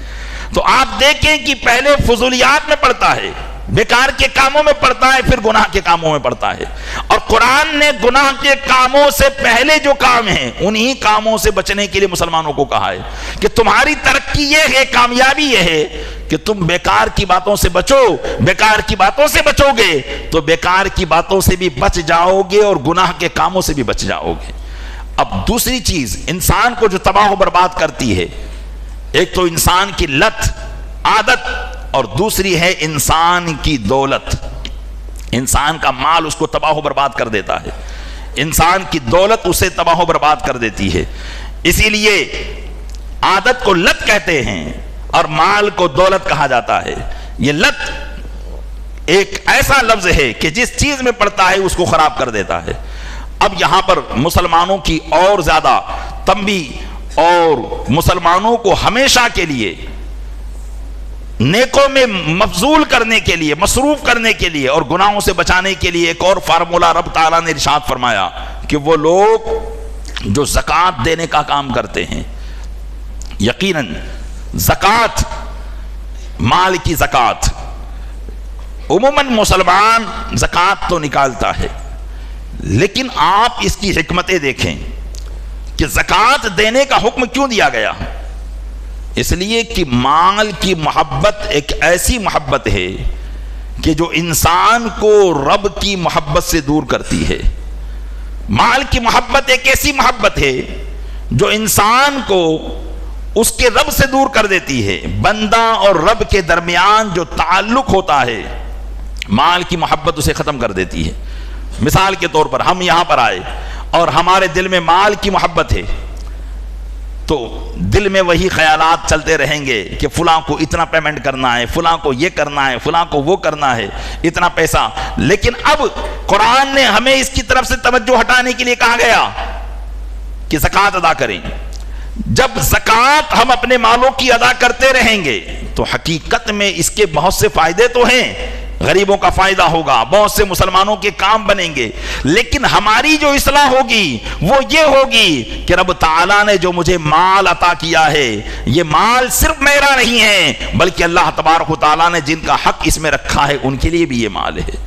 تو آپ دیکھیں کہ پہلے فضولیات میں پڑتا ہے، بیکار کے کاموں میں پڑتا ہے، پھر گناہ کے کاموں میں پڑتا ہے۔ اور قرآن نے گناہ کے کاموں سے پہلے جو کام ہیں انہی کاموں سے بچنے کے لیے مسلمانوں کو کہا ہے کہ تمہاری ترقی یہ ہے، کامیابی یہ ہے کہ تم بیکار کی باتوں سے بچو۔ بیکار کی باتوں سے بچو گے تو بیکار کی باتوں سے بھی بچ جاؤ گے اور گناہ کے کاموں سے بھی بچ جاؤ گے۔ اب دوسری چیز انسان کو جو تباہ و برباد کرتی ہے، ایک تو انسان کی لت عادت، اور دوسری ہے انسان کی دولت۔ انسان کا مال اس کو تباہ و برباد کر دیتا ہے، انسان کی دولت اسے تباہ و برباد کر دیتی ہے۔ اسی لیے عادت کو لت کہتے ہیں اور مال کو دولت کہا جاتا ہے۔ یہ لت ایک ایسا لفظ ہے کہ جس چیز میں پڑتا ہے اس کو خراب کر دیتا ہے۔ اب یہاں پر مسلمانوں کی اور زیادہ تنبیہ اور مسلمانوں کو ہمیشہ کے لیے نیکوں میں مبذول کرنے کے لیے، مصروف کرنے کے لیے اور گناہوں سے بچانے کے لیے ایک اور فارمولا رب تعالیٰ نے ارشاد فرمایا کہ وہ لوگ جو زکوٰۃ دینے کا کام کرتے ہیں، یقیناً زکوٰۃ، مال کی زکوٰۃ، عموماً مسلمان زکوٰۃ تو نکالتا ہے، لیکن آپ اس کی حکمتیں دیکھیں کہ زکوٰۃ دینے کا حکم کیوں دیا گیا؟ اس لیے کہ مال کی محبت ایک ایسی محبت ہے کہ جو انسان کو رب کی محبت سے دور کرتی ہے۔ مال کی محبت ایک ایسی محبت ہے جو انسان کو اس کے رب سے دور کر دیتی ہے۔ بندہ اور رب کے درمیان جو تعلق ہوتا ہے، مال کی محبت اسے ختم کر دیتی ہے۔ مثال کے طور پر ہم یہاں پر آئے اور ہمارے دل میں مال کی محبت ہے، تو دل میں وہی خیالات چلتے رہیں گے کہ فلاں کو اتنا پیمنٹ کرنا ہے، فلاں کو یہ کرنا ہے، فلاں کو وہ کرنا ہے، اتنا پیسہ۔ لیکن اب قرآن نے ہمیں اس کی طرف سے توجہ ہٹانے کے لیے کہا گیا کہ زکوٰۃ ادا کریں۔ جب زکوٰۃ ہم اپنے مالوں کی ادا کرتے رہیں گے تو حقیقت میں اس کے بہت سے فائدے تو ہیں، غریبوں کا فائدہ ہوگا، بہت سے مسلمانوں کے کام بنیں گے، لیکن ہماری جو اصلاح ہوگی وہ یہ ہوگی کہ رب تعالیٰ نے جو مجھے مال عطا کیا ہے، یہ مال صرف میرا نہیں ہے بلکہ اللہ تبارک و تعالیٰ نے جن کا حق اس میں رکھا ہے ان کے لیے بھی یہ مال ہے۔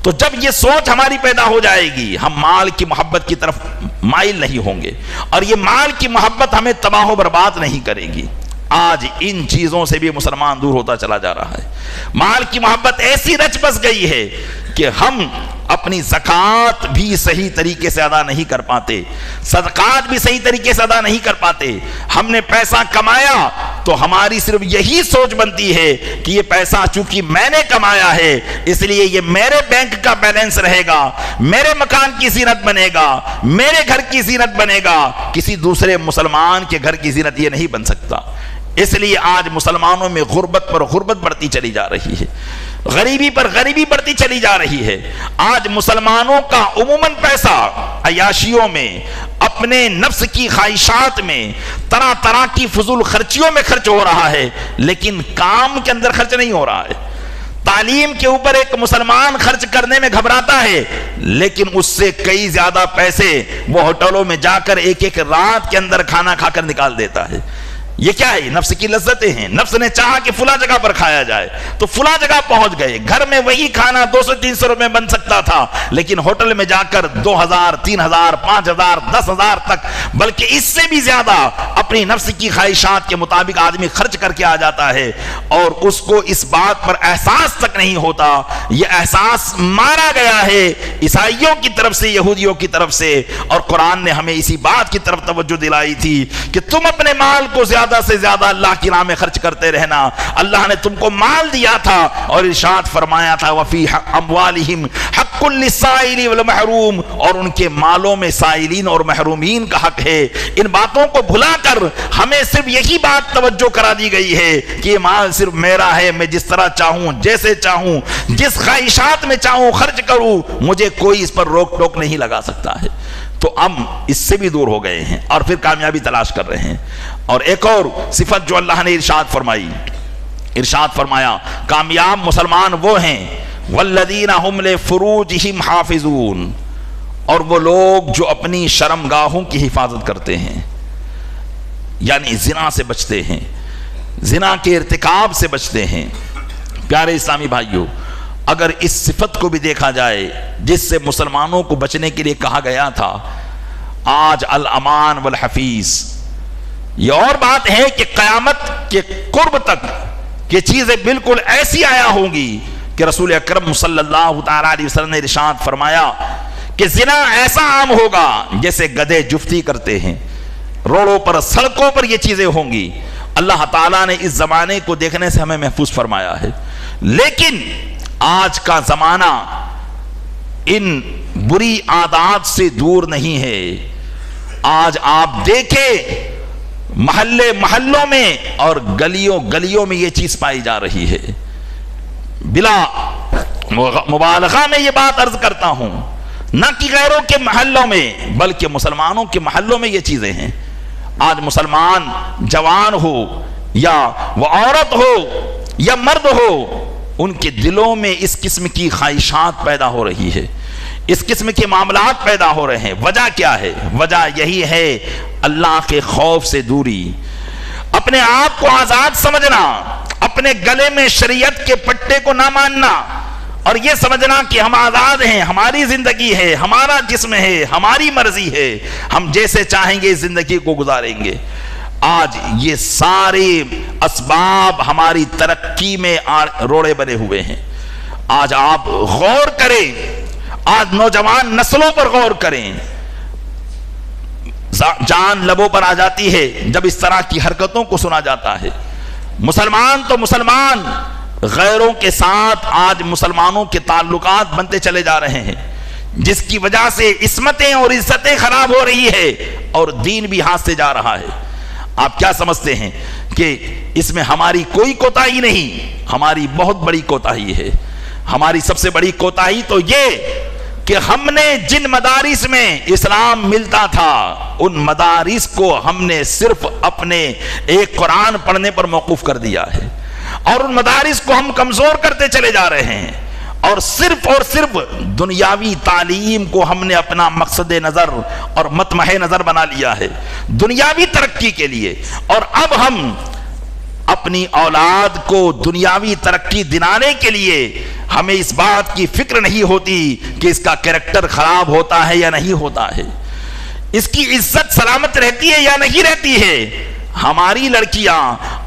تو جب یہ سوچ ہماری پیدا ہو جائے گی، ہم مال کی محبت کی طرف مائل نہیں ہوں گے، اور یہ مال کی محبت ہمیں تباہ و برباد نہیں کرے گی۔ آج ان چیزوں سے بھی مسلمان دور ہوتا چلا جا رہا ہے۔ مال کی محبت ایسی رچ بس گئی ہے کہ ہم اپنی زکوٰۃ بھی صحیح طریقے سے ادا نہیں کر پاتے، صدقات بھی صحیح طریقے سے ادا نہیں کر پاتے۔ ہم نے پیسہ کمایا تو ہماری صرف یہی سوچ بنتی ہے کہ یہ پیسہ چونکہ میں نے کمایا ہے اس لیے یہ میرے بینک کا بیلنس رہے گا، میرے مکان کی زینت بنے گا، میرے گھر کی زینت بنے گا، کسی دوسرے مسلمان کے گھر کی زینت یہ نہیں بن سکتا۔ اس لیے آج مسلمانوں میں غربت پر غربت بڑھتی چلی جا رہی ہے، غریبی پر غریبی بڑھتی چلی جا رہی ہے۔ آج مسلمانوں کا عموماً پیسہ عیاشیوں میں، اپنے نفس کی خواہشات میں، طرح طرح کی فضول خرچیوں میں خرچ ہو رہا ہے، لیکن کام کے اندر خرچ نہیں ہو رہا ہے۔ تعلیم کے اوپر ایک مسلمان خرچ کرنے میں گھبراتا ہے، لیکن اس سے کئی زیادہ پیسے وہ ہوٹلوں میں جا کر ایک ایک رات کے اندر کھانا کھا کر نکال دیتا ہے۔ یہ کیا ہے؟ نفس کی لذتیں ہیں۔ نفس نے چاہا کہ فلاں جگہ پر کھایا جائے تو فلاں جگہ پہنچ گئے، گھر میں وہی کھانا 200-300 روپے بن سکتا تھا، لیکن ہوٹل میں جا کر 2000 3000 5000 10,000 تک، بلکہ اس سے بھی زیادہ اپنی نفس کی خواہشات کے مطابق آدمی خرچ کر کے آ جاتا ہے، اور اس کو اس بات پر احساس تک نہیں ہوتا۔ یہ احساس مارا گیا ہے عیسائیوں کی طرف سے، یہودیوں کی طرف سے، اور قرآن نے ہمیں اسی بات کی طرف توجہ دلائی تھی کہ تم اپنے مال کو زیادہ سے زیادہ اللہ کی راہ میں خرچ کرتے رہنا۔ اللہ نے تم کو مال دیا تھا اور ارشاد فرمایا تھا وفی اموالہم حق للسائل والمحروم، اور ان کے مالوں میں سائلین اور محرومین کا حق ہے۔ ان باتوں کو بھلا کر ہمیں صرف یہی بات توجہ کرا دی گئی ہے کہ یہ مال صرف میرا ہے، میں جس طرح چاہوں، جیسے چاہوں، جس خواہشات میں چاہوں خرچ کروں، مجھے کوئی اس پر روک ٹوک نہیں لگا سکتا ہے۔ تو ہم اس سے بھی دور ہو گئے ہیں اور پھر کامیابی تلاش کر رہے ہیں۔ اور ایک اور صفت جو اللہ نے ارشاد فرمائی، ارشاد فرمایا کامیاب مسلمان وہ ہیں والذین ہم لفروجہم حافظون، اور وہ لوگ جو اپنی شرمگاہوں کی حفاظت کرتے ہیں، یعنی زنا سے بچتے ہیں، زنا کے ارتکاب سے بچتے ہیں۔ پیارے اسلامی بھائیوں، اگر اس صفت کو بھی دیکھا جائے جس سے مسلمانوں کو بچنے کے لیے کہا گیا تھا، آج الامان والحفیظ، یہ اور بات ہے کہ قیامت کے قرب تک یہ چیزیں بالکل ایسی آیا ہوں گی کہ رسول اکرم صلی اللہ تعالیٰ علیہ وسلم نے ارشاد فرمایا کہ زنا ایسا عام ہوگا جیسے گدھے جفتی کرتے ہیں، روڈوں پر سڑکوں پر یہ چیزیں ہوں گی۔ اللہ تعالیٰ نے اس زمانے کو دیکھنے سے ہمیں محفوظ فرمایا ہے، لیکن آج کا زمانہ ان بری عادات سے دور نہیں ہے۔ آج آپ دیکھیں محلوں میں اور گلیوں میں یہ چیز پائی جا رہی ہے. بلا مبالغہ میں یہ بات عرض کرتا ہوں، نہ کہ غیروں کے محلوں میں بلکہ مسلمانوں کے محلوں میں یہ چیزیں ہیں. آج مسلمان جوان ہو یا وہ عورت ہو یا مرد ہو، ان کے دلوں میں اس قسم کی خواہشات پیدا ہو رہی ہے، اس قسم کے معاملات پیدا ہو رہے ہیں. وجہ کیا ہے؟ وجہ یہی ہے اللہ کے خوف سے دوری، اپنے آپ کو آزاد سمجھنا، اپنے گلے میں شریعت کے پٹے کو نہ ماننا اور یہ سمجھنا کہ ہم آزاد ہیں، ہماری زندگی ہے، ہمارا جسم ہے، ہماری مرضی ہے، ہم جیسے چاہیں گے اس زندگی کو گزاریں گے. آج یہ سارے اسباب ہماری ترقی میں روڑے بنے ہوئے ہیں. آج آپ غور کریں، آج نوجوان نسلوں پر غور کریں، جان لبوں پر آ جاتی ہے جب اس طرح کی حرکتوں کو سنا جاتا ہے. مسلمان تو مسلمان، غیروں کے ساتھ آج مسلمانوں کے تعلقات بنتے چلے جا رہے ہیں، جس کی وجہ سے عصمتیں اور عزتیں خراب ہو رہی ہے اور دین بھی ہاتھ سے جا رہا ہے. آپ کیا سمجھتے ہیں کہ اس میں ہماری کوئی کوتاہی نہیں؟ ہماری بہت بڑی کوتاہی ہے. ہماری سب سے بڑی کوتاہی تو یہ کہ ہم نے جن مدارس میں اسلام ملتا تھا ان مدارس کو ہم نے صرف اپنے ایک قرآن پڑھنے پر موقوف کر دیا ہے، اور ان مدارس کو ہم کمزور کرتے چلے جا رہے ہیں، اور صرف دنیاوی تعلیم کو ہم نے اپنا مقصد نظر اور مطمح نظر بنا لیا ہے دنیاوی ترقی کے لیے. اور اب ہم اپنی اولاد کو دنیاوی ترقی دلانے کے لیے ہمیں اس بات کی فکر نہیں ہوتی کہ اس کا کریکٹر خراب ہوتا ہے یا نہیں ہوتا ہے، اس کی عزت سلامت رہتی ہے یا نہیں رہتی ہے. ہماری لڑکیاں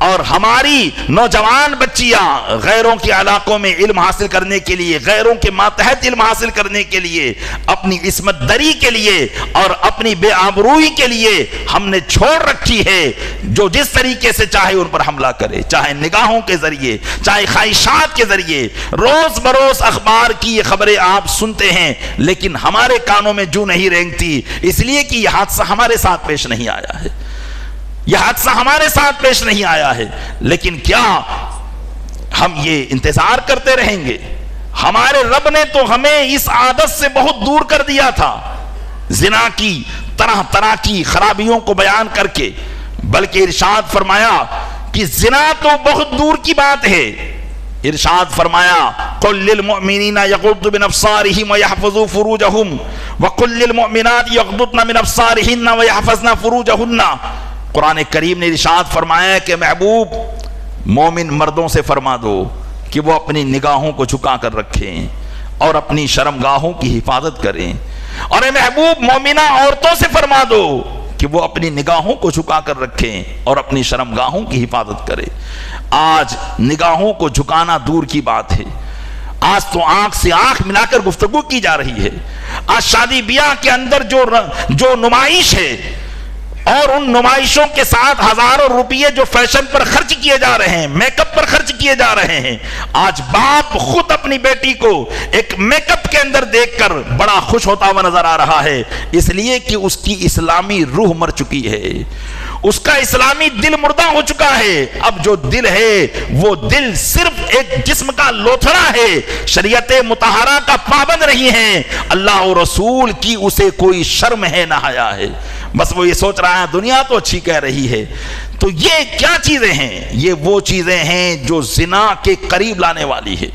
اور ہماری نوجوان بچیاں غیروں کے علاقوں میں علم حاصل کرنے کے لیے، غیروں کے ماتحت علم حاصل کرنے کے لیے، اپنی عصمت دری کے لیے اور اپنی بے آبروئی کے لیے ہم نے چھوڑ رکھی ہے. جو جس طریقے سے چاہے ان پر حملہ کرے، چاہے نگاہوں کے ذریعے، چاہے خواہشات کے ذریعے. روز بروز اخبار کی یہ خبریں آپ سنتے ہیں لیکن ہمارے کانوں میں جو نہیں رینگتی، اس لیے کہ یہ حادثہ ہمارے ساتھ پیش نہیں آیا ہے، یہ حادثہ ہمارے ساتھ پیش نہیں آیا ہے. لیکن کیا ہم یہ انتظار کرتے رہیں گے؟ ہمارے رب نے تو ہمیں اس عادت سے بہت دور کر دیا تھا، زنا کی طرح طرح کی خرابیوں کو بیان کر کے، بلکہ ارشاد فرمایا کہ زنا تو بہت دور کی بات ہے. ارشاد فرمایا قل للمؤمنین یغضوا من ابصارہم ویحفظوا فروجہم وقل للمؤمنات یغضضن من ابصارہن ویحفظن فروجہن. قرآن کریم نے ارشاد فرمایا کہ محبوب مومن مردوں سے فرما دو کہ وہ اپنی نگاہوں کو جھکا کر رکھیں اور اپنی شرمگاہوں کی حفاظت کریں، اور اے محبوب مومنہ عورتوں سے فرما دو کہ وہ اپنی نگاہوں کو جھکا کر رکھیں اور اپنی شرمگاہوں کی حفاظت کریں. آج نگاہوں کو جھکانا دور کی بات ہے، آج تو آنکھ سے آنکھ ملا کر گفتگو کی جا رہی ہے. آج شادی بیاہ کے اندر جو نمائش ہے اور ان نمائشوں کے ساتھ ہزاروں روپیے جو فیشن پر خرچ کیے جا رہے ہیں، میک اپ پر خرچ کیے جا رہے ہیں، آج باپ خود اپنی بیٹی کو ایک میک اپ کے اندر دیکھ کر بڑا خوش ہوتا ہوا نظر آ رہا ہے، اس لیے کہ اس کی اسلامی روح مر چکی ہے، اس کا اسلامی دل مردہ ہو چکا ہے. اب جو دل ہے وہ دل صرف ایک جسم کا لوتھڑا ہے، شریعت مطہرہ کا پابند نہیں ہے، اللہ اور رسول کی اسے کوئی شرم ہے نہ حیا ہے. بس وہ یہ سوچ رہا ہے دنیا تو اچھی کہہ رہی ہے. تو یہ کیا چیزیں ہیں؟ یہ وہ چیزیں ہیں جو زنا کے قریب لانے والی ہے.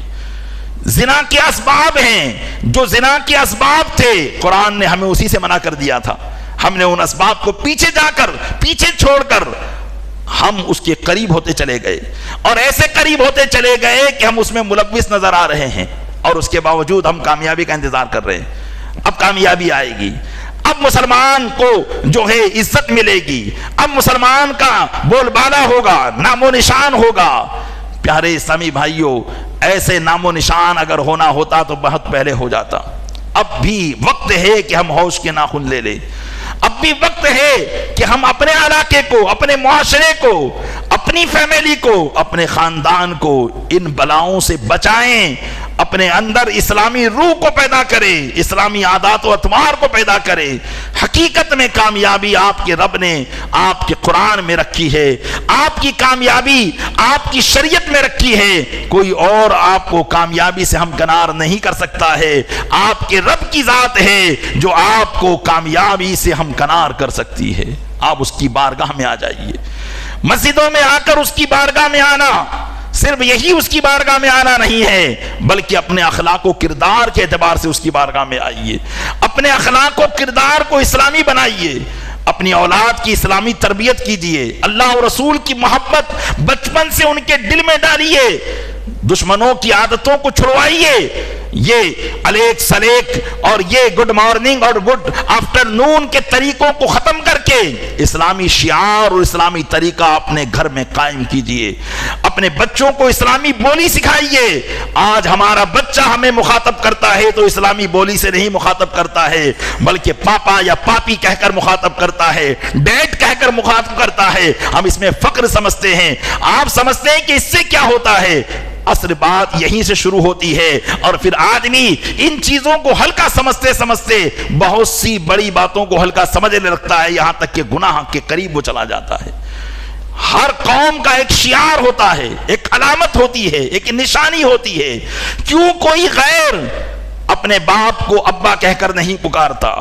زنا کے اسباب ہیں، جو زنا کے اسباب تھے قرآن نے ہمیں اسی سے منع کر دیا تھا. ہم نے ان اسباب کو پیچھے چھوڑ کر ہم اس کے قریب ہوتے چلے گئے، اور ایسے قریب ہوتے چلے گئے کہ ہم اس میں ملوث نظر آ رہے ہیں، اور اس کے باوجود ہم کامیابی کا انتظار کر رہے ہیں. اب کامیابی آئے گی، اب مسلمان کو جو ہے عزت ملے گی، اب مسلمان کا بول بالا ہوگا، نام و نشان ہوگا. پیارے اسلامی بھائیوں، ایسے نام و نشان اگر ہونا ہوتا تو بہت پہلے ہو جاتا. اب بھی وقت ہے کہ ہم ہوش کے ناخن لے لیں. اب بھی وقت ہے کہ ہم اپنے علاقے کو، اپنے معاشرے کو، اپنی فیملی کو، اپنے خاندان کو ان بلاؤں سے بچائیں، اپنے اپنے اندر اسلامی روح کو پیدا کرے، اسلامی عادات و اطوار کو پیدا کرے۔ حقیقت میں کامیابی آپ کے رب نے آپ کے قرآن میں رکھی ہے، آپ کی کامیابی آپ کی شریعت میں رکھی ہے، کوئی اور آپ کو کامیابی سے ہمکنار نہیں کر سکتا ہے۔ آپ کے رب کی ذات ہے جو آپ کو کامیابی سے ہمکنار کر سکتی ہے۔ آپ اس کی بارگاہ میں آ جائیے، مسجدوں میں آ کر اس کی بارگاہ میں آنا صرف یہی اس کی بارگاہ میں آنا نہیں ہے، بلکہ اپنے اخلاق و کردار کے اعتبار سے اس کی بارگاہ میں آئیے، اپنے اخلاق و کردار کو اسلامی بنائیے، اپنی اولاد کی اسلامی تربیت کیجیے، اللہ اور رسول کی محبت بچپن سے ان کے دل میں ڈالیے، دشمنوں کی عادتوں کو چھڑوائیے، یہ الیک سلیک اور یہ گڈ مارننگ اور گڈ آفٹر نون کے طریقوں کو ختم کر کے اسلامی شعار اور اسلامی طریقہ اپنے گھر میں قائم کیجئے، اپنے بچوں کو اسلامی بولی سکھائیے۔ آج ہمارا بچہ ہمیں مخاطب کرتا ہے تو اسلامی بولی سے نہیں مخاطب کرتا ہے، بلکہ پاپا یا پاپی کہہ کر مخاطب کرتا ہے، ڈیڈ کہہ کر مخاطب کرتا ہے۔ ہم اس میں فخر سمجھتے ہیں، آپ سمجھتے ہیں کہ اس سے کیا ہوتا ہے؟ اصل بات یہیں سے شروع ہوتی ہے، اور پھر آدمی ان چیزوں کو ہلکا سمجھتے سمجھتے بہت سی بڑی باتوں کو ہلکا سمجھنے لگتا ہے، یہاں تک کہ گناہ کے قریب وہ چلا جاتا ہے۔ ہر قوم کا ایک شعار ہوتا ہے، ایک علامت ہوتی ہے، ایک نشانی ہوتی ہے۔ کیوں کوئی غیر اپنے باپ کو ابا کہہ کر نہیں پکارتا؟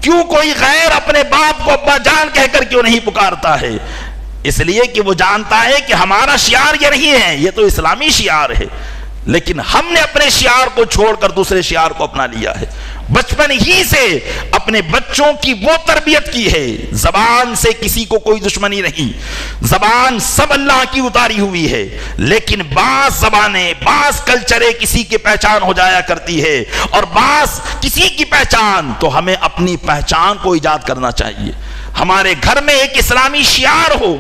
کیوں کوئی غیر اپنے باپ کو ابا جان کہہ کر کیوں نہیں پکارتا ہے؟ اس لیے کہ وہ جانتا ہے کہ ہمارا شعار یہ نہیں ہے، یہ تو اسلامی شعار ہے، لیکن ہم نے اپنے شعار کو چھوڑ کر دوسرے شعار کو اپنا لیا ہے۔ بچپن ہی سے اپنے بچوں کی وہ تربیت کی ہے، زبان سے کسی کو کوئی دشمنی نہیں، زبان سب اللہ کی اتاری ہوئی ہے، لیکن بعض زبانیں، بعض کلچریں کسی کی پہچان ہو جایا کرتی ہے، اور بعض کسی کی پہچان، تو ہمیں اپنی پہچان کو ایجاد کرنا چاہیے۔ ہمارے گھر میں ایک اسلامی شعار ہو،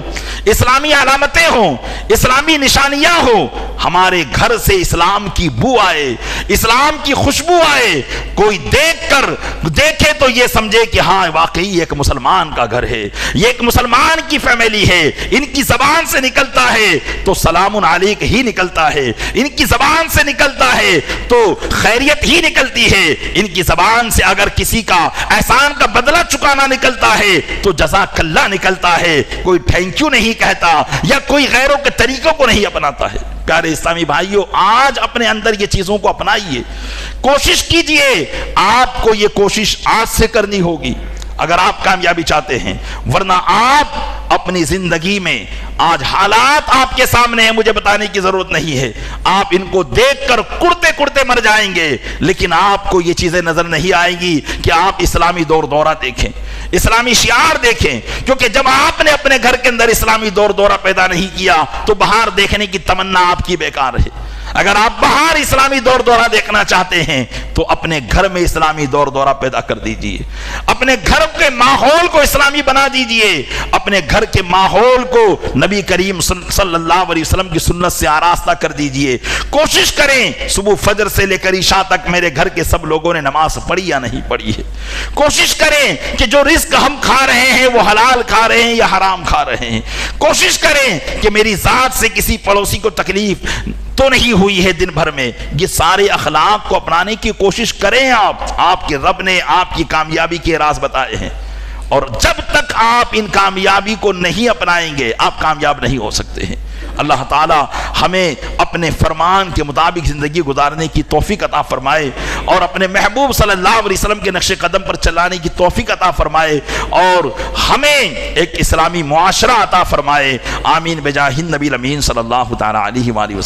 اسلامی علامتیں ہوں، اسلامی نشانیاں ہوں، ہمارے گھر سے اسلام کی بو آئے، اسلام کی خوشبو آئے، کوئی دیکھے تو یہ سمجھے کہ ہاں واقعی ایک مسلمان کا گھر ہے، یہ ایک مسلمان کی فیملی ہے، ان کی زبان سے نکلتا ہے تو سلام علیک ہی نکلتا ہے، ان کی زبان سے نکلتا ہے تو خیریت ہی نکلتی ہے، ان کی زبان سے اگر کسی کا احسان کا بدلہ چکانا نکلتا ہے تو جزاک اللہ نکلتا ہے، کوئی تھینک یو نہیں کہتا یا کوئی غیروں کے طریقوں کو نہیں اپناتا ہے۔ پیارے اسلامی بھائیوں، آج اپنے اندر یہ چیزوں کو اپنائیے، کوشش کیجئے، آپ کو یہ کوشش آج سے کرنی ہوگی اگر آپ کامیابی چاہتے ہیں، ورنہ آپ اپنی زندگی میں آج حالات آپ کے سامنے ہیں، مجھے بتانے کی ضرورت نہیں ہے، آپ ان کو دیکھ کر کڑتے کڑتے مر جائیں گے، لیکن آپ کو یہ چیزیں نظر نہیں آئیں گی کہ آپ اسلامی دور دورہ دیکھیں، اسلامی شعار دیکھیں، کیونکہ جب آپ نے اپنے گھر کے اندر اسلامی دور دورہ پیدا نہیں کیا تو باہر دیکھنے کی تمنا آپ کی بیکار ہے۔ اگر آپ باہر اسلامی دور دورہ دیکھنا چاہتے ہیں تو اپنے گھر میں اسلامی دور دورہ پیدا کر دیجئے، اپنے گھر کے ماحول کو اسلامی بنا دیجئے، اپنے گھر کے ماحول کو نبی کریم صلی اللہ علیہ وسلم کی سنت سے آراستہ کر دیجئے۔ کوشش کریں صبح فجر سے لے کر عشاء تک میرے گھر کے سب لوگوں نے نماز پڑھی یا نہیں پڑھی ہے۔ کوشش کریں کہ جو رزق ہم کھا رہے ہیں وہ حلال کھا رہے ہیں یا حرام کھا رہے ہیں۔ کوشش کریں کہ میری ذات سے کسی پڑوسی کو تکلیف تو نہیں ہوئی ہے دن بھر میں۔ یہ سارے اخلاق کو اپنانے کی کوشش کریں۔ آپ کے رب نے آپ کی کامیابی کے راز بتائے ہیں، اور جب تک آپ ان کامیابی کو نہیں اپنائیں گے آپ کامیاب نہیں ہو سکتے ہیں۔ اللہ تعالی ہمیں اپنے فرمان کے مطابق زندگی گزارنے کی توفیق عطا فرمائے، اور اپنے محبوب صلی اللہ علیہ وسلم کے نقش قدم پر چلانے کی توفیق عطا فرمائے، اور ہمیں ایک اسلامی معاشرہ عطا فرمائے۔ آمین بجاہ النبی الامین صلی اللہ تعالی علیہ وآلہ وسلم۔